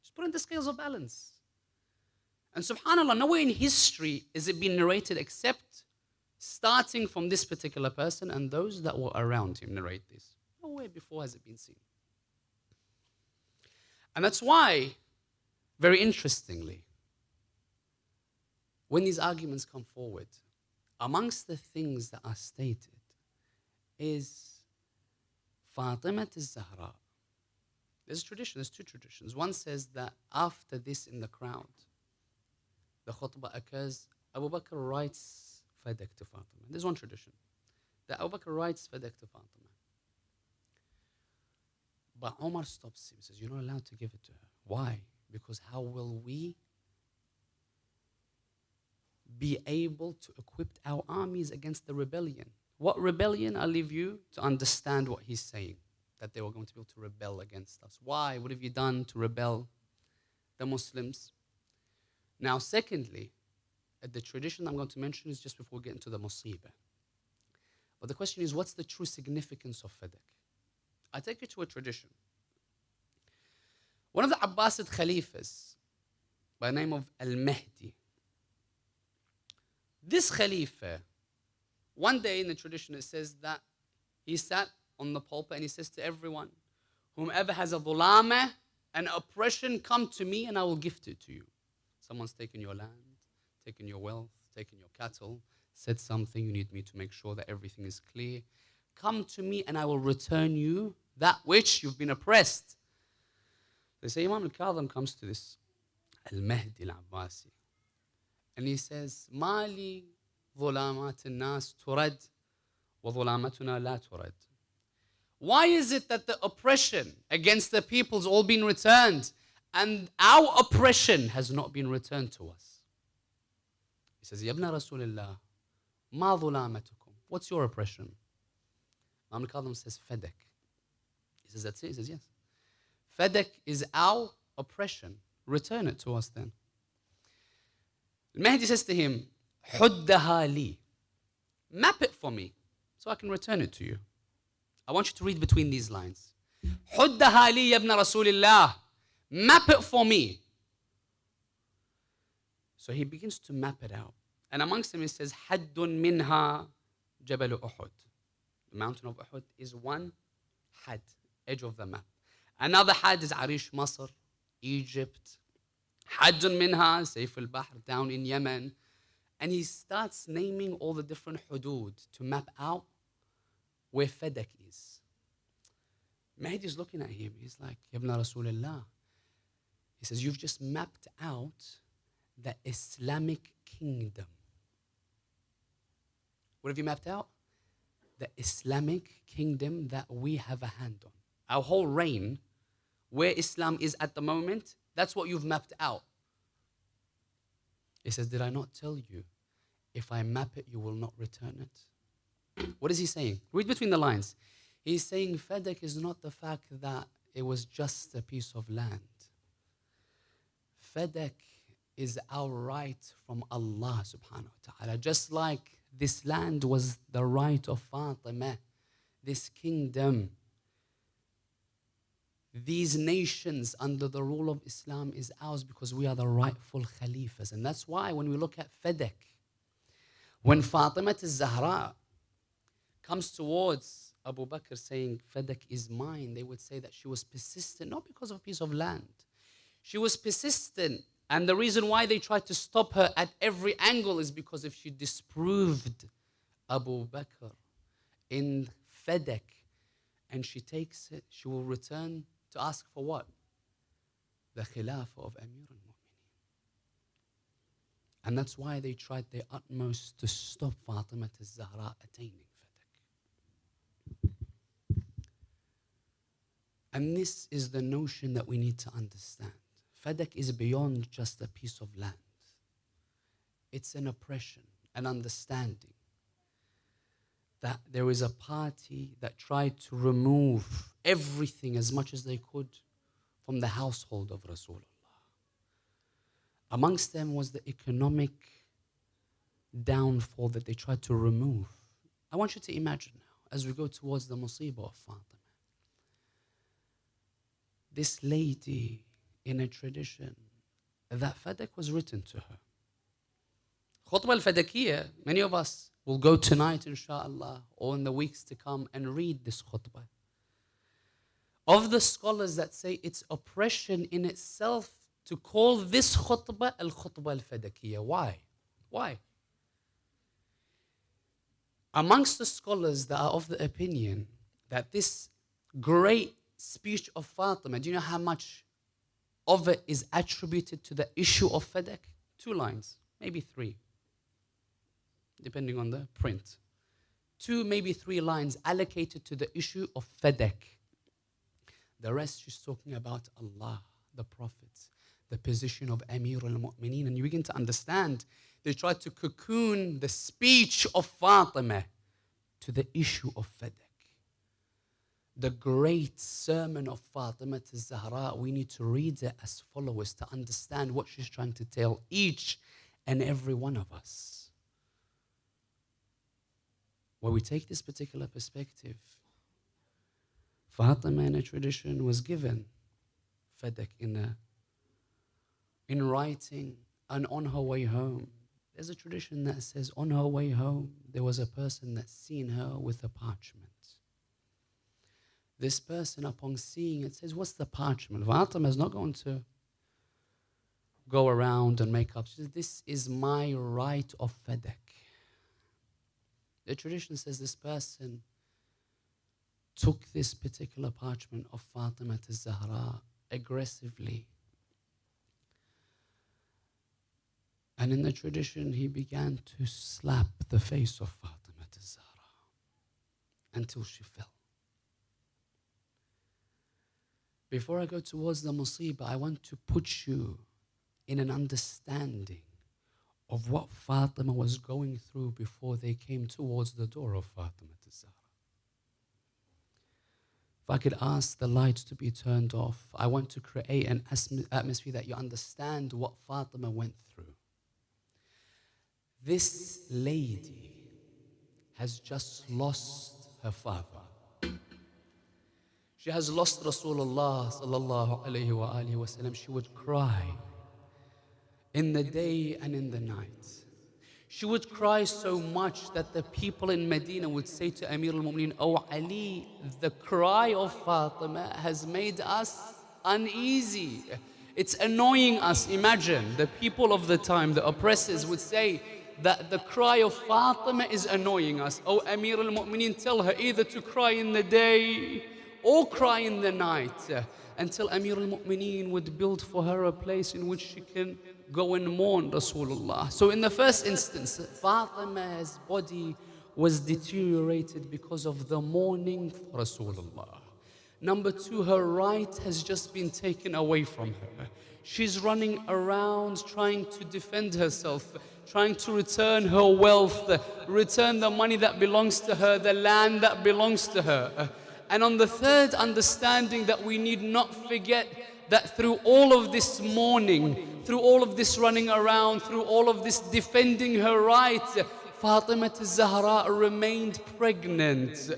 Just put in the scales of balance. And subhanAllah, nowhere in history is it being narrated except starting from this particular person and those that were around him narrate this. Nowhere before has it been seen. And that's why, very interestingly, when these arguments come forward, amongst the things that are stated is Fatimah al-Zahra. There's a tradition, there's two traditions. One says that after this in the crowd, the khutbah occurs, Abu Bakr writes Fadak to Fatima. There's one tradition, that Abu Bakr writes Fadak to Fatima. But Omar stops him, says, you're not allowed to give it to her. Why? Because how will we be able to equip our armies against the rebellion? What rebellion? I'll leave you to understand what he's saying, that they were going to be able to rebel against us. Why? What have you done to rebel the Muslims? Now, secondly, the tradition I'm going to mention is just before we get into the musibah. But the question is, what's the true significance of Fadak? I take you to a tradition. One of the Abbasid Khalifas, by the name of Al-Mahdi, this Khalifa, one day in the tradition it says that he sat on the pulpit and he says to everyone, whomever has a dhulama, an oppression, come to me and I will gift it to you. Someone's taken your land, taken your wealth, taken your cattle, said something, you need me to make sure that everything is clear. Come to me and I will return you that which you've been oppressed. They say Imam al-Kadhim comes to this Al-Mahdi al-Abbasi and he says, Mali dhulamat al-nas turad wa dhulamatuna la turad. Why is it that the oppression against the people's all been returned and our oppression has not been returned to us? He says, Yabna Rasulullah, ma dhulamatukum. What's your oppression? Imam al-Kadhim says, Fadak. He says, that's it? He says, yes. Fadak is our oppression. Return it to us then. Al-Mahdi says to him, Huddaha li. Map it for me so I can return it to you. I want you to read between these lines. Huddaha li yabna Rasulillah. Map it for me. So he begins to map it out. And amongst them he says, Haddun minha Jabal Uhud. The mountain of Uhud is one had, edge of the map. Another had is Arish Masr, Egypt. Haddun minha, Sayf al-Bahr, down in Yemen. And he starts naming all the different hudud to map out where Fadak is. Mahdi is looking at him. He's like, Yabna Rasulullah. He says, you've just mapped out the Islamic kingdom. What have you mapped out? The Islamic kingdom that we have a hand on. Our whole reign, where Islam is at the moment, that's what you've mapped out. He says, did I not tell you, if I map it, you will not return it? What is he saying? Read between the lines. He's saying Fadak is not the fact that it was just a piece of land. Fadak is our right from Allah subhanahu wa ta'ala. Just like this land was the right of Fatima, this kingdom, these nations under the rule of Islam is ours because we are the rightful Khalifas. And that's why when we look at Fadak, when Fatima al-Zahra comes towards Abu Bakr saying, Fadak is mine, they would say that she was persistent, not because of a piece of land. She was persistent. And the reason why they tried to stop her at every angle is because if she disproved Abu Bakr in Fadak and she takes it, she will return to ask for what? The Khilafah of Amir al-Mu'mineen. And that's why they tried their utmost to stop Fatima al-Zahra attaining Fadak. And this is the notion that we need to understand. Fadak is beyond just a piece of land. It's an oppression, an understanding that there is a party that tried to remove everything as much as they could from the household of Rasulullah. Amongst them was the economic downfall that they tried to remove. I want you to imagine now, as we go towards the musibah of Fatima, this lady in a tradition that Fadak was written to her. Khutbah al-Fadakiyyah, many of us will go tonight inshallah or in the weeks to come and read this khutbah. Of the scholars that say it's oppression in itself to call this khutbah al-Khutbah al-Fadakiyyah. Why? Why? Amongst the scholars that are of the opinion that this great speech of Fatima, do you know how much of it is attributed to the issue of Fadak? 2 lines, maybe 3, depending on the print. 2, maybe 3 lines allocated to the issue of Fadak. The rest she's talking about Allah, the prophets, the position of Amir al-Mu'mineen. And you begin to understand, they tried to cocoon the speech of Fatima to the issue of Fadak. The great sermon of Fatima al-Zahra, we need to read it as followers to understand what she's trying to tell each and every one of us. When we take this particular perspective, Fatima in a tradition was given Fadak in writing, and on her way home. There's a tradition that says on her way home, there was a person that seen her with a parchment. This person, upon seeing it, says, what's the parchment? Fatima is not going to go around and make up. She says, this is my right of Fadak. The tradition says this person took this particular parchment of Fatima al-Zahra aggressively. And in the tradition, he began to slap the face of Fatima al-Zahra until she fell. Before I go towards the musibah, I want to put you in an understanding of what Fatima was going through before they came towards the door of Fatima al-Zahra. If I could ask the lights to be turned off, I want to create an atmosphere that you understand what Fatima went through. This lady has just lost her father. She has lost Rasulullah sallallahu alayhi wa alihi wa sallam. She would cry in the day and in the night. She would cry so much that the people in Medina would say to Amir al-Mu'mineen, "Oh Ali, the cry of Fatima has made us uneasy. It's annoying us." Imagine the people of the time, the oppressors would say that the cry of Fatima is annoying us. "Oh Amir al-Mu'mineen, tell her either to cry in the day or cry in the night," until Amir al-Mu'mineen would build for her a place in which she can go and mourn Rasulullah. So in the first instance, Fatima's body was deteriorated because of the mourning for Rasulullah. Number 2, her right has just been taken away from her. She's running around trying to defend herself, trying to return her wealth, return the money that belongs to her, the land that belongs to her. And on the third understanding that we need not forget that through all of this mourning, through all of this running around, through all of this defending her right, Fatima al-Zahra remained pregnant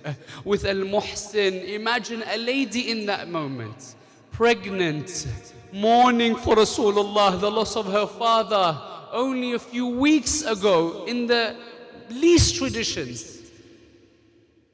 with Al-Muhsin. Imagine a lady in that moment, pregnant, mourning for Rasulullah, the loss of her father, only a few weeks ago in the least traditions.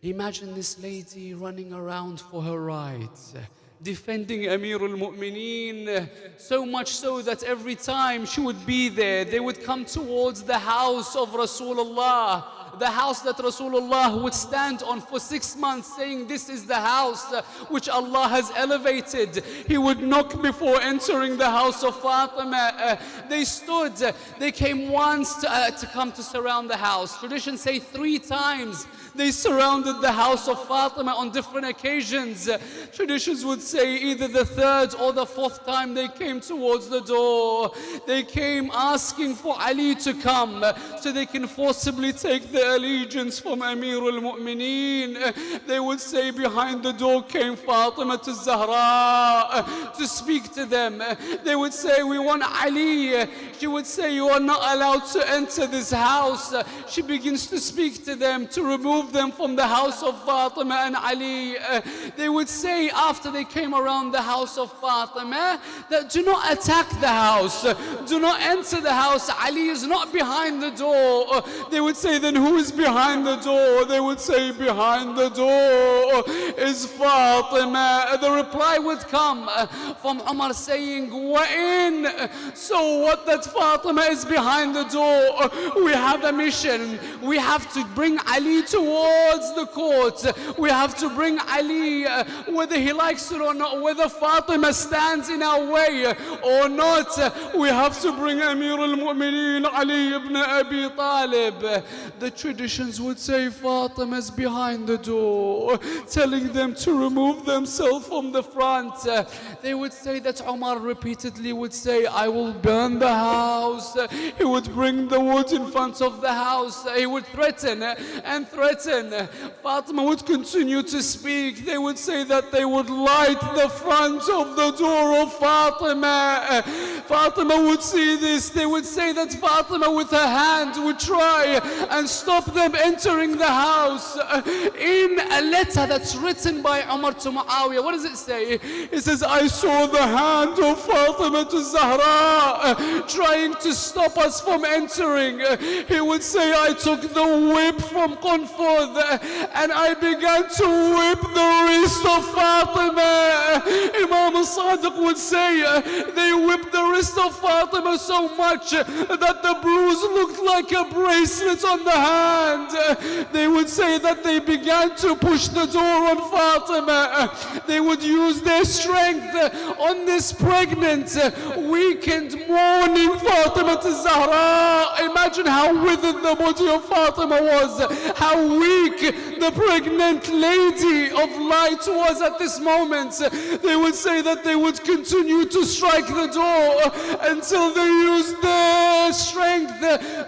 Imagine this lady running around for her rights, defending Amir al-Mu'mineen, so much so that every time she would be there, they would come towards the house of Rasulullah, the house that Rasulullah would stand on for 6 months, saying, "This is the house which Allah has elevated." He would knock before entering the house of Fatima. They stood, they came once to come to surround the house. Traditions say 3 times they surrounded the house of Fatima on different occasions. Traditions would say either the 3rd or the 4th time they came towards the door. They came asking for Ali to come so they can forcibly take the allegiance from Amir al-Mu'mineen. They would say behind the door came Fatima al-Zahra to speak to them. They would say, "We want Ali." She would say, "You are not allowed to enter this house." She begins to speak to them to remove them from the house of Fatima and Ali. They would say after they came around the house of Fatima that do not attack the house, do not enter the house, Ali is not behind the door. They would say, "Then who who is behind the door? They would say, behind the door is Fatima. The reply would come from Umar saying, وَإِن. So what, that Fatima is behind the door? We have a mission. We have to bring Ali towards the court. We have to bring Ali, whether he likes it or not, whether Fatima stands in our way or not. We have to bring Amir al-Mu'mineen Ali ibn Abi Talib. The traditions would say Fatima's behind the door, telling them to remove themselves from the front. They would say that Umar repeatedly would say, I will burn the house. He would bring the wood in front of the house. He would threaten and threaten. Fatima would continue to speak. They would say that they would light the front of the door of Fatima. Fatima would see this. They would say that Fatima with her hand would try and stop them entering the house. In a letter that's written by Umar to Muawiyah, what does it say? It says, I saw the hand of Fatima to Zahra trying to stop us from entering. He would say, I took the whip from Qunfud and I began to whip the wrist of Fatima. Imam al-Sadiq would say, they whipped the wrist of Fatima so much that the bruise looked like a bracelet on the hand. They would say that they began to push the door on Fatima. They would use their strength on this pregnant, weakened, mourning Fatima to Zahra. Imagine how withered the body of Fatima was, how weak the pregnant lady of light was at this moment. They would say that they would continue to strike the door until they used their strength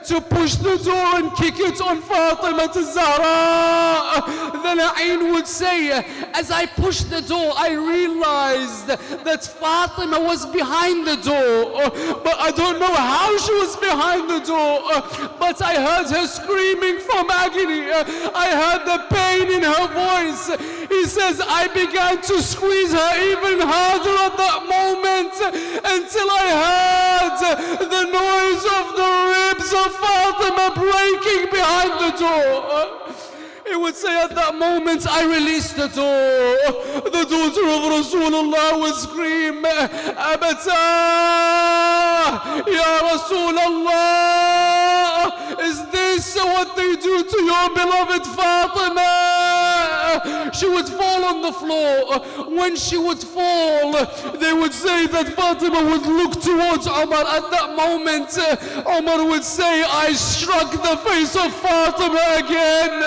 to push the door and kick it on Fatima to Zahra. Then Ain would say, as I pushed the door, I realized that Fatima was behind the door, but I don't know how she was behind the door, but I heard her screaming from agony. I heard the pain in her voice. He says, I began to squeeze her even harder at that moment until I heard the noise of the ribs of Fatima breaking behind the door. He would say, at that moment, I released the door. The daughter of Rasulullah would scream, Abata, Ya Rasulullah, is this what they do to your beloved Fatima? She would fall on the floor. When she would fall, they would say that Fatima would look towards Umar. At that moment, Umar would say, I struck the face of Fatima again,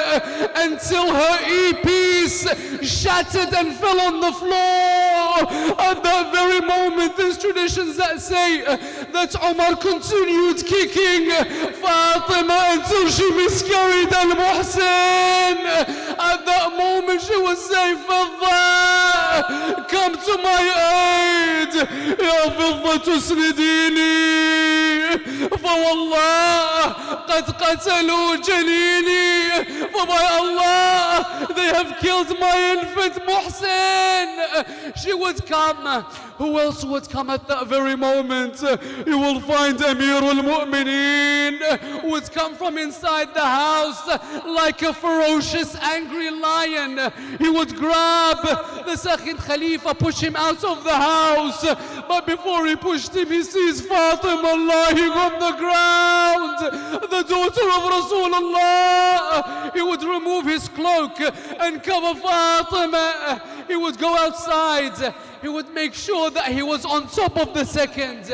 until her earpiece shattered and fell on the floor. At that very moment, there's traditions that say that Umar continued kicking Fatima until she miscarried Al-Muhsin. At that moment, she would say, Fidda, come to my aid. Ya Fidda tusnidini. فوالله قد قتلوا جنيني. For by Allah, they have killed my infant Muhsin. She would come. Who else would come at that very moment? You will find Amir al-Mu'mineen would come from inside the house like a ferocious, angry lion. He would grab the second Khalifa, push him out of the house. But before he pushed him, he sees Fatima lying on the ground, the daughter of Rasulullah. He would remove his cloak and cover Fatima. He would go outside. He would make sure that he was on top of the second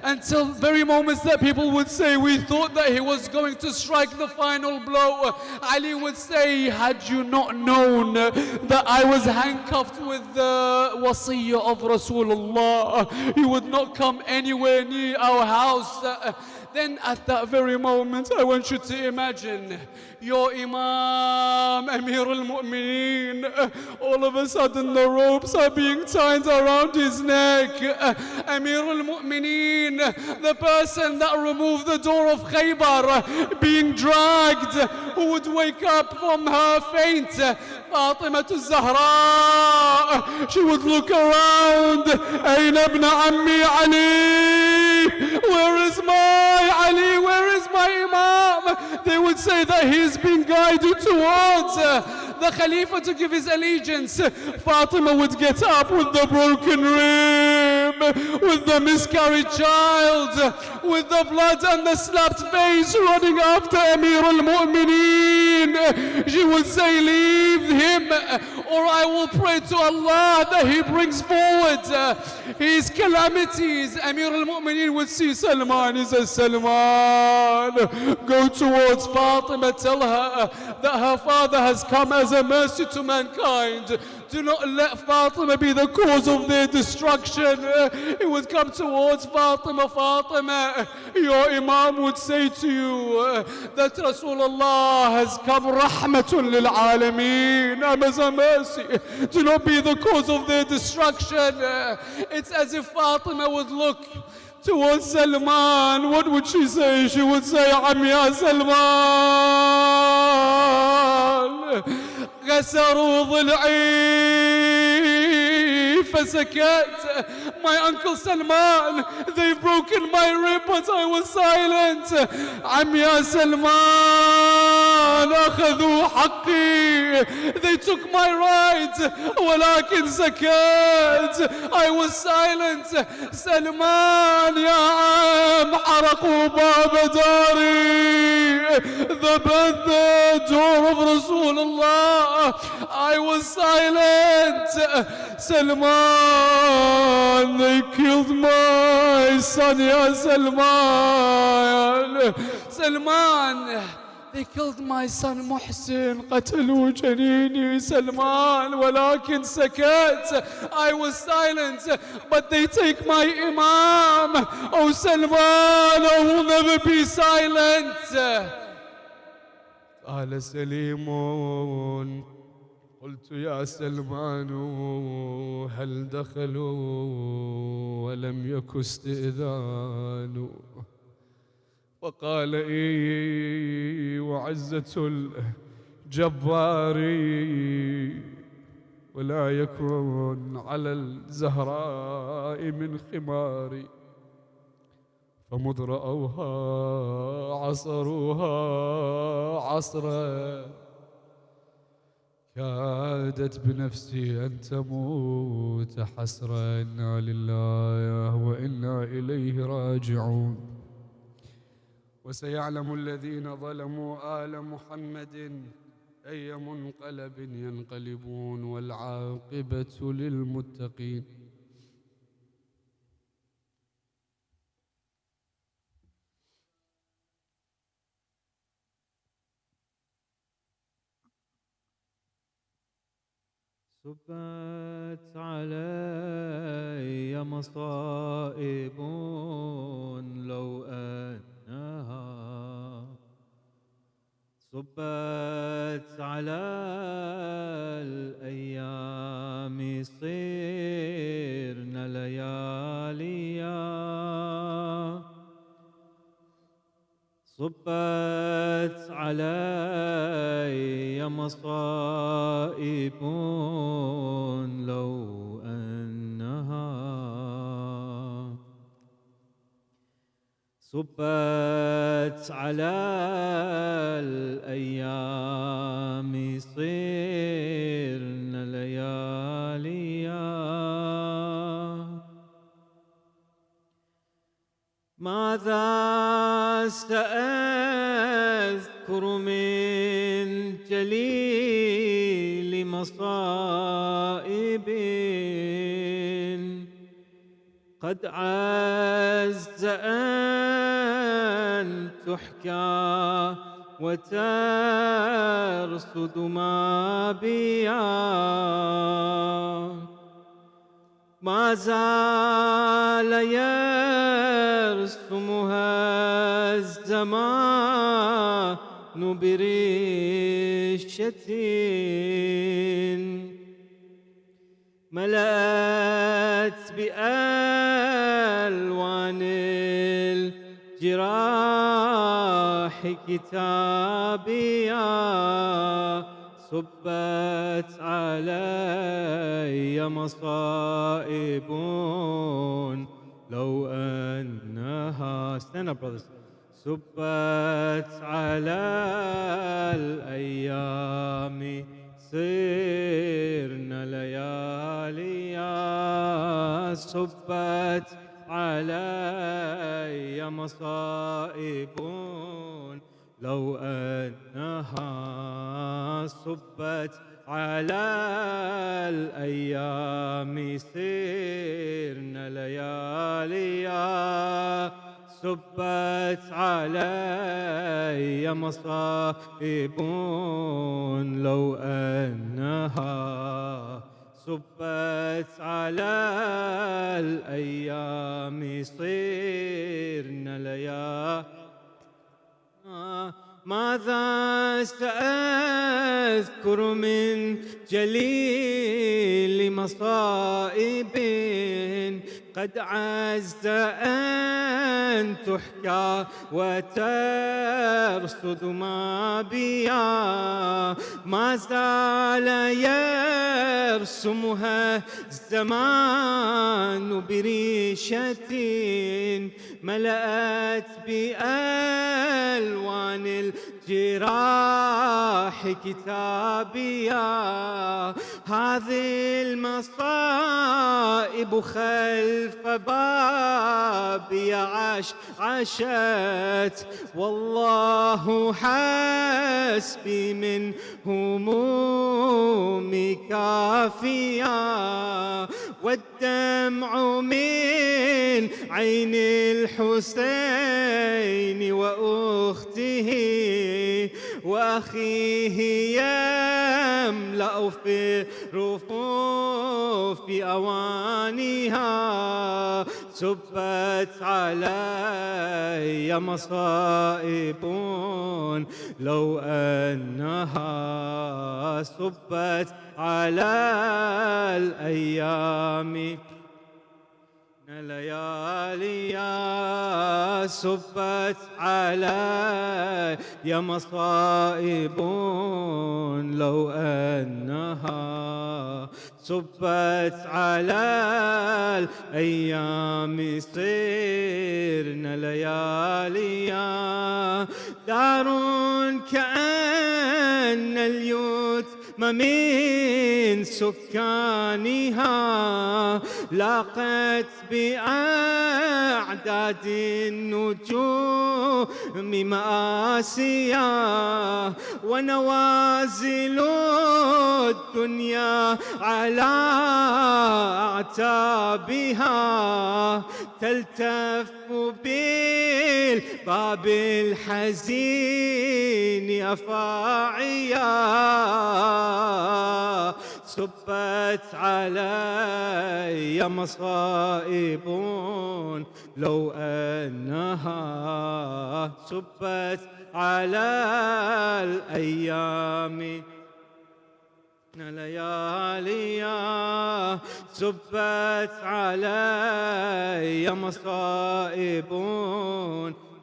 until very moments that people would say, we thought that he was going to strike the final blow. Ali would say, had you not known that I was handcuffed with the wasiyyah of Rasulullah, you would not come anywhere near our house. Then at that very moment, I want you to imagine your Imam, Amir al-Mu'mineen. All of a sudden, the ropes are being tied around his neck. Amir al-Mu'mineen, the person that removed the door of Khaybar, being dragged, who would wake up from her faint. Fatima to Zahra, she would look around. Ayna ibn Ammi Ali? Where is my Ali? Where is my Imam? They would say that he is being guided towards the Khalifa to give his allegiance. Fatima would get up with the broken rib, with the miscarried child, with the blood and the slapped face, running after Amir al-Mu'mineen. She would say, leave him, or I will pray to Allah that he brings forward his calamities. Amir al-Mu'mineen would see Salman. He says, Salman, go towards Fatima, tell her that her father has come as a mercy to mankind. Do not let Fatima be the cause of their destruction. He would come towards Fatima. Fatima, your Imam would say to you that Rasulullah has come rahmatun lil alameen, as a mercy. Do not be the cause of their destruction. It's as if Fatima would look towards Salman. What would she say? She would say, Am ya Salman, غسروا ضلعي فسكت. My uncle Salman, they've broken my rib, but I was silent. عم يا سلمان أخذوا حقي, they took my right, ولكن سكت, I was silent. سلمان يا عم حرقوا باب داري, the door of Rasulullah, I was silent. Salman, they killed my son, Ya Salman. Salman, they killed my son Muhsin. قتلوا جنيني سلمان ولكن سكت. I was silent, but they take my Imam. Oh Salman, I will never be silent. قال سليم, قلت يا سلمان هل دخلوا ولم يك استئذان. وقال إي وعزة الجبار ولا يكن على الزهراء من خماري. فمذ رأوها عصروها عصرا, كادت بنفسي أن تموت حسرا. إنا لله وإنا إليه راجعون. وسيعلم الذين ظلموا آل محمد أي منقلب ينقلبون, والعاقبة للمتقين. سبت علي مصائب لو أنها صبت على الأيام صرن لياليا. صبت علي مصائب لو أنها صبت على الأيام صرن لياليا. ماذا سأذكر من جليل مصائب قد عز أن تحكى وترصد ما بيا. ما زال يرسمها الزمان بريشة ملأت بألوان الجراح كتابيا. صبت علي مصائب لو أنها Stand up, brothers. سبت على الأيام صرنا لياليا سبت علي مصائب لو أنها صبت على الأيام صرنا لياليا سبت علي مصائب لو أنها سبت على الأيام صرنا لياليا ماذا سأذكر من جليل مصائب قد عز أن تحكى وترصد ما بيا ما زال يرسمها الزمان بريشة ملأت بألوان الجراح كتابيا هذه المصائب خلف بابي عاشت والله حسبي من همومي كافيا والدمع من عين الحسين وأخته وأخيه يملأ في رفوف أوانيها سبت علي مصائب لو أنها سبت على الأيام لياليا سبت علي مصائب لو أنها سبت على الأيام صرنا لياليا دار كأن اليتم من سكانها لاقت بأعداد النجوم مآسيا ونوازل الدنيا على أعتابها تلتف بالباب الحزين أفاعيا سبت علي مصائب لو أنها سبت على الأيام لياليا سبت علي مصائب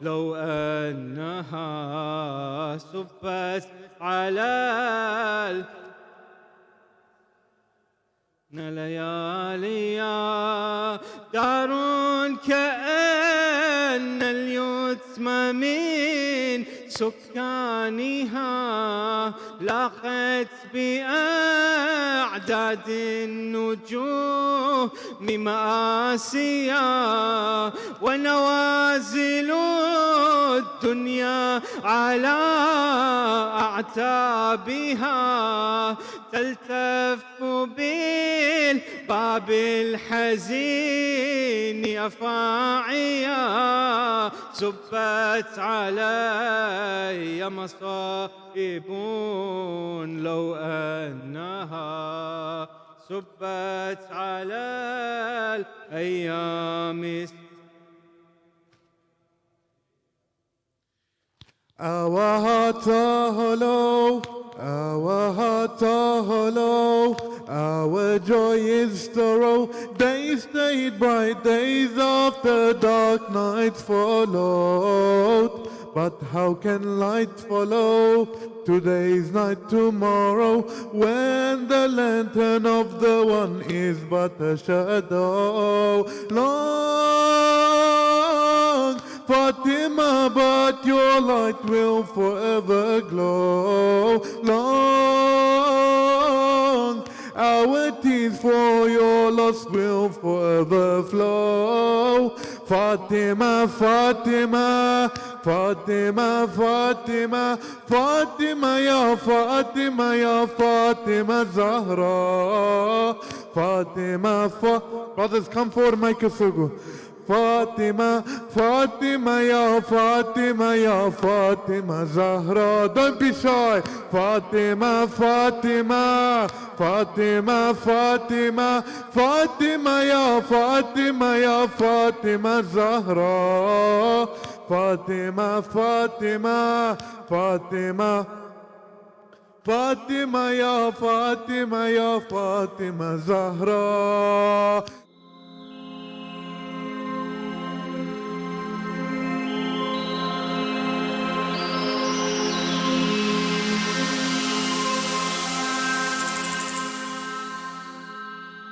لو أنها سبت على لياليا دار كأن اليتم من سكانها لاقت بأعداد النجوم مآسيا ونوازل الدنيا على أعتابها تلتف بالباب الحزين أفاعيا سبت علي مصائب لو أنها سبت على الأيام Our hearts are hollow, our hearts are hollow, our joy is thorough. Days stayed bright, days after dark nights followed. But how can light follow today's night tomorrow, when the lantern of the one is but a shadow? Long Fatima, but your light will forever glow. Long our tears for your loss will forever flow. Fatima, Fatima, Fatima, Fatima, Fatima, ya Fatima, ya Fatima Zahra. Fatima, brothers, come forward, make a sugu. Fatima, Fatima, ya Fatima, ya Fatima Zahra. Don't be shy. Fatima, Fatima, Fatima, Fatima, Fatima, ya Fatima, ya Fatima Zahra. Fatima, Fatima, Fatima, Fatima, ya Fatima, ya Fatima Zahra.